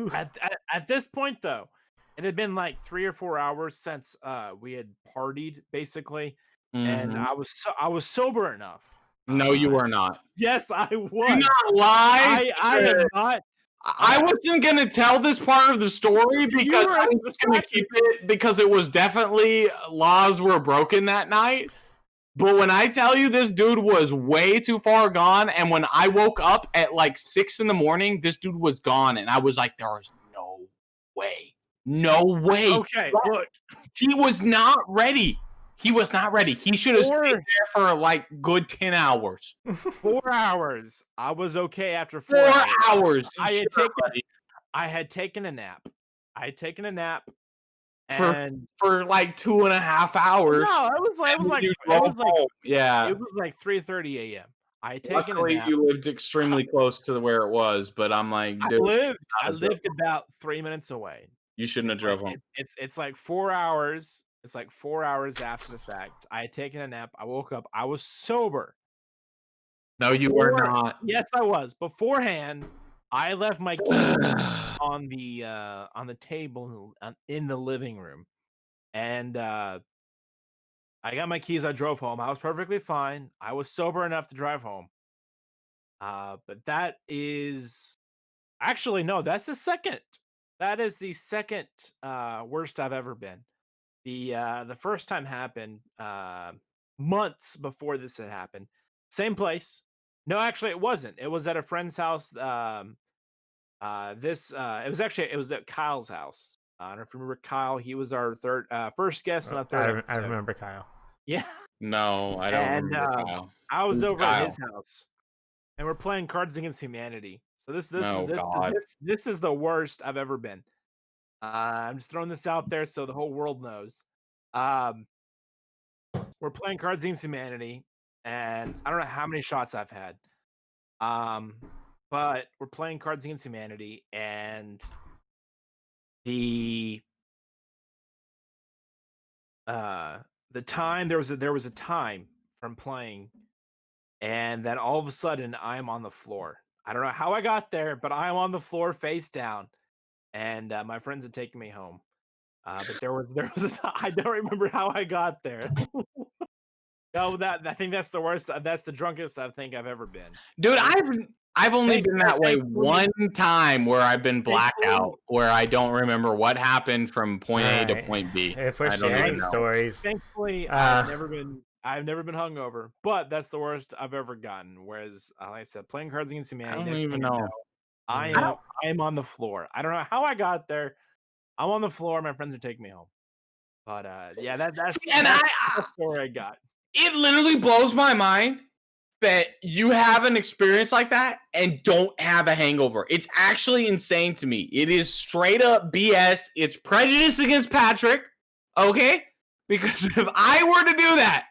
Oof. at this point, though, it had been like 3 or 4 hours since we had partied, basically, and Mhm. I was sober enough. No, you were not. Yes, I Do was. not lie. I am not. I wasn't gonna tell this part of the story because were I was just gonna keep it because it was definitely laws were broken that night. But when I tell you this dude was way too far gone, and when I woke up at like 6 in the morning, this dude was gone, and I was like, there is no way. No way. Okay, look. He was not ready. He was not ready. He should have stayed Four- there for like good 10 hours. 4 hours. I was okay after 4 4 hours. hours. I had taken a nap. For And for like 2.5 hours. no, it was and then like you it drove was like home. Yeah. it was like 3:30 a.m. I had taken a Luckily, nap. you lived extremely close to where it was, but I'm like, I dude, lived about 3 minutes away. you shouldn't have drove home. It's like 4 hours. It's like 4 hours after the fact. I had taken a nap. I woke up. I was sober. No, you were Before- not. Yes, I was. Beforehand, I left my keys on the table in the living room, and I got my keys. I drove home. I was perfectly fine. I was sober enough to drive home. But that is actually no. That's the second. That is the second worst I've ever been. The first time happened months before this had happened. Same place. No, actually, it wasn't. It was at a friend's house. It was at Kyle's house. I don't know if you remember Kyle. He was our first guest on the third I episode. remember Kyle. Yeah, No, I don't and remember Kyle. I was Who's over at his Kyle? house, and we're playing Cards Against Humanity. So Oh, God. this is the worst I've ever been. I'm just throwing this out there so the whole world knows. We're playing Cards Against Humanity, and I don't know how many shots I've had. But we're playing Cards Against Humanity, and the time there was a time from playing, and then all of a sudden I'm on the floor. I don't know how I got there, but I'm on the floor face down, and my friends had taken me home. But there was I don't remember how I got there. No, I think that's the worst. That's the drunkest I think I've ever been. Dude, I've only been that way thankfully- one time where I've been blacked Thankfully- out, where I don't remember what happened from point A to Alright. point B. If we're I don't sharing even know. stories, Thankfully, Uh, I've never been hungover, but that's the worst I've ever gotten. Whereas, like I said, playing Cards Against Humanity. I don't next even thing you know. I am on the floor. I don't know how I got there. I'm on the floor. My friends are taking me home. But yeah, that's See, and that's the story I got. It literally blows my mind that you have an experience like that and don't have a hangover. It's actually insane to me. It is straight up BS. It's prejudice against Patrick, okay? Because if I were to do that,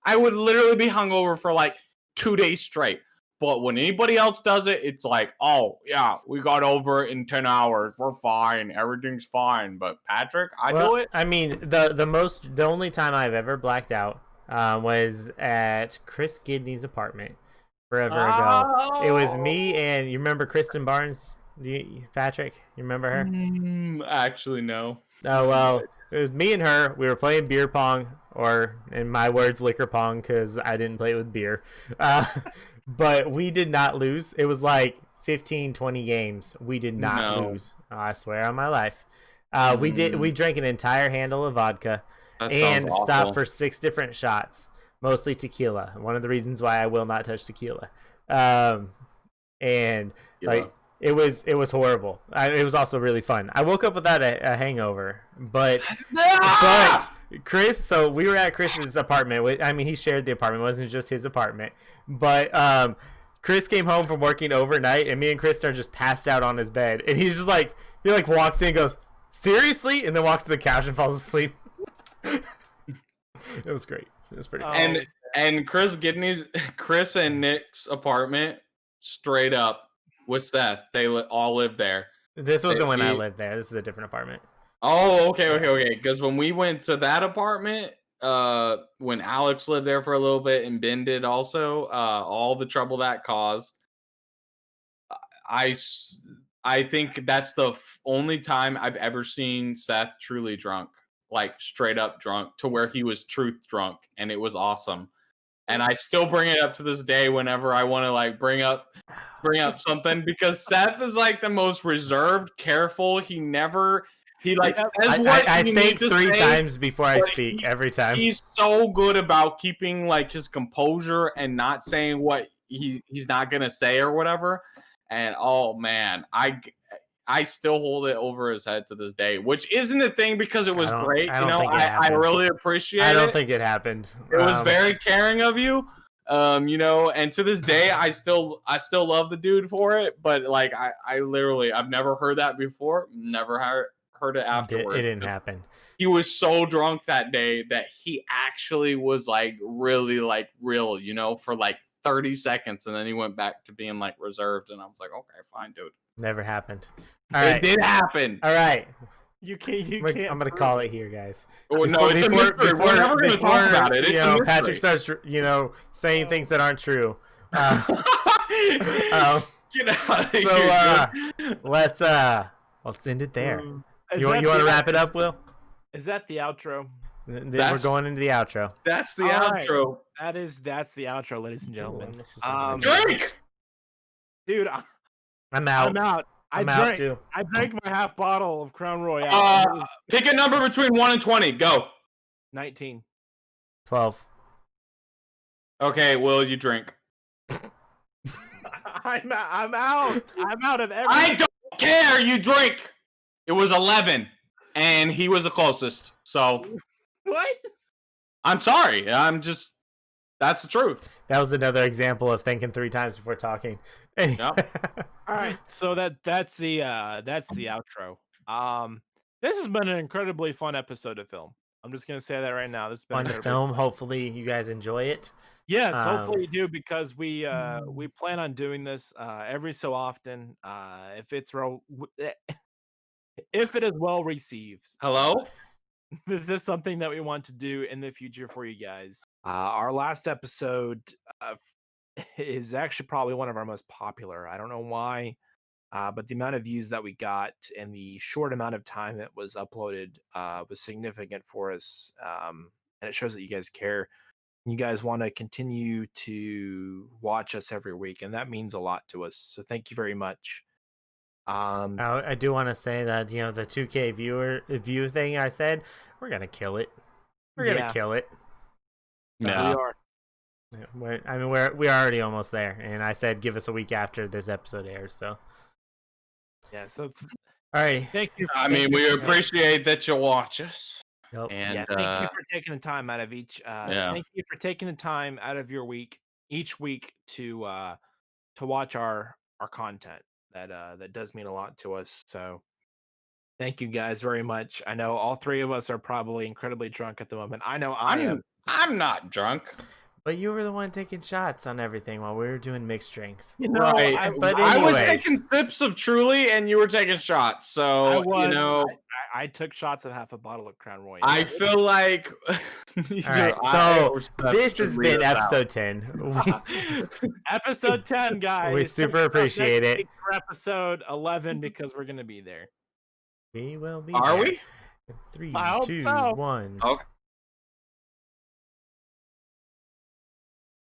I would literally be hungover for like 2 days straight. But when anybody else does it, it's like, oh, yeah, we got over it in 10 hours. We're fine. Everything's fine. But Patrick, I do it. I mean, the only time I've ever blacked out was at Chris Gidney's apartment forever ago. It was me and you remember Kristen Barnes, Patrick? You remember her? Actually, no. Oh well, it was me and her. We were playing beer pong, or in my words, liquor pong, because I didn't play with beer. But we did not lose. It was like 15, 20 games. We did not lose. I swear on my life. We drank an entire handle of vodka and stopped for 6 different shots, mostly tequila. One of the reasons why I will not touch tequila. And like it was horrible. It was also really fun. I woke up without a hangover, but Chris. So we were at Chris's apartment. I mean, he shared the apartment. It wasn't just his apartment. But Chris came home from working overnight, and me and Chris are just passed out on his bed. And he's just like, he like walks in and goes, "Seriously?" And then walks to the couch and falls asleep. It was great. It was pretty fun. And Chris and Nick's apartment, straight up with Seth. They all live there. This wasn't when I lived there. This is a different apartment. Oh, okay. Because when we went to that apartment, when Alex lived there for a little bit and Ben did also, all the trouble that caused, I think that's the only time I've ever seen Seth truly drunk, like straight up drunk, to where he was truth drunk, and it was awesome. And I still bring it up to this day whenever I want to like bring up something, because Seth is like the most reserved, careful. He like says what I he think needs to 3 say, times before I speak every time. He's so good about keeping like his composure and not saying what he's not gonna say or whatever. And oh man, I I still hold it over his head to this day, which isn't a thing because it was great. I You don't know, think it I happened. really appreciate it. I don't think it happened. It was very caring of you. You know, and to this day, I still love the dude for it. But like, I literally, I've never heard that before. Never heard it afterwards. It didn't happen. He was so drunk that day that he actually was like really like real, you know, for like 30 seconds, and then he went back to being like reserved, and I was like, okay, fine, dude. Never happened. It did happen. All right. You can't. I'm gonna call it here, guys. Oh, no, it's a mystery. We're never going to talk about it. It's a mystery. Patrick starts, saying things that aren't true. Get out of here. Let's end it there. You want to wrap it up, Will? Is that the outro? We're going into the outro. That's the outro. Right. That's the outro, ladies and gentlemen. Drink, dude. I'm out. I'm out. I drank my half bottle of Crown Royale. Pick a number between 1 and 20. Go. 19. 12. Okay, Will, you drink. I'm out. I'm out of everything. I don't care. You drink. It was 11, and he was the closest. So what? I'm sorry. That's the truth. That was another example of thinking 3 times before talking. Yep. All right, so that's the outro. This has been an incredibly fun episode of film. I'm just gonna say that right now. This has been fun to film. Hopefully, you guys enjoy it. Yes, hopefully you do, because we plan on doing this every so often. If it is well received. Hello. This is something that we want to do in the future for you guys. Our last episode is actually probably one of our most popular. I don't know why, but the amount of views that we got and the short amount of time it was uploaded was significant for us, and it shows that you guys care. You guys want to continue to watch us every week, and that means a lot to us. So thank you very much. I do want to say that, the 2K view thing I said, we're gonna kill it. We're gonna kill it. Yeah, we are. We're already almost there, and I said give us a week after this episode airs. So yeah. So all right. Thank you. We appreciate that you watch us. Yep. And thank you for taking the time out of thank you for taking the time out of your week each week to watch our content. That does mean a lot to us. So thank you guys very much. I know all 3 of us are probably incredibly drunk at the moment. I know I am. I'm not drunk. But you were the one taking shots on everything while we were doing mixed drinks. Right. I was taking sips of Truly, and you were taking shots. So I took shots of half a bottle of Crown Royale. I feel like. All right. So this has been episode 10. Episode 10, guys. We super appreciate it. For episode 11, because we're gonna be there. We will be. Are there. we? 3, I hope 2, so. 1. Okay.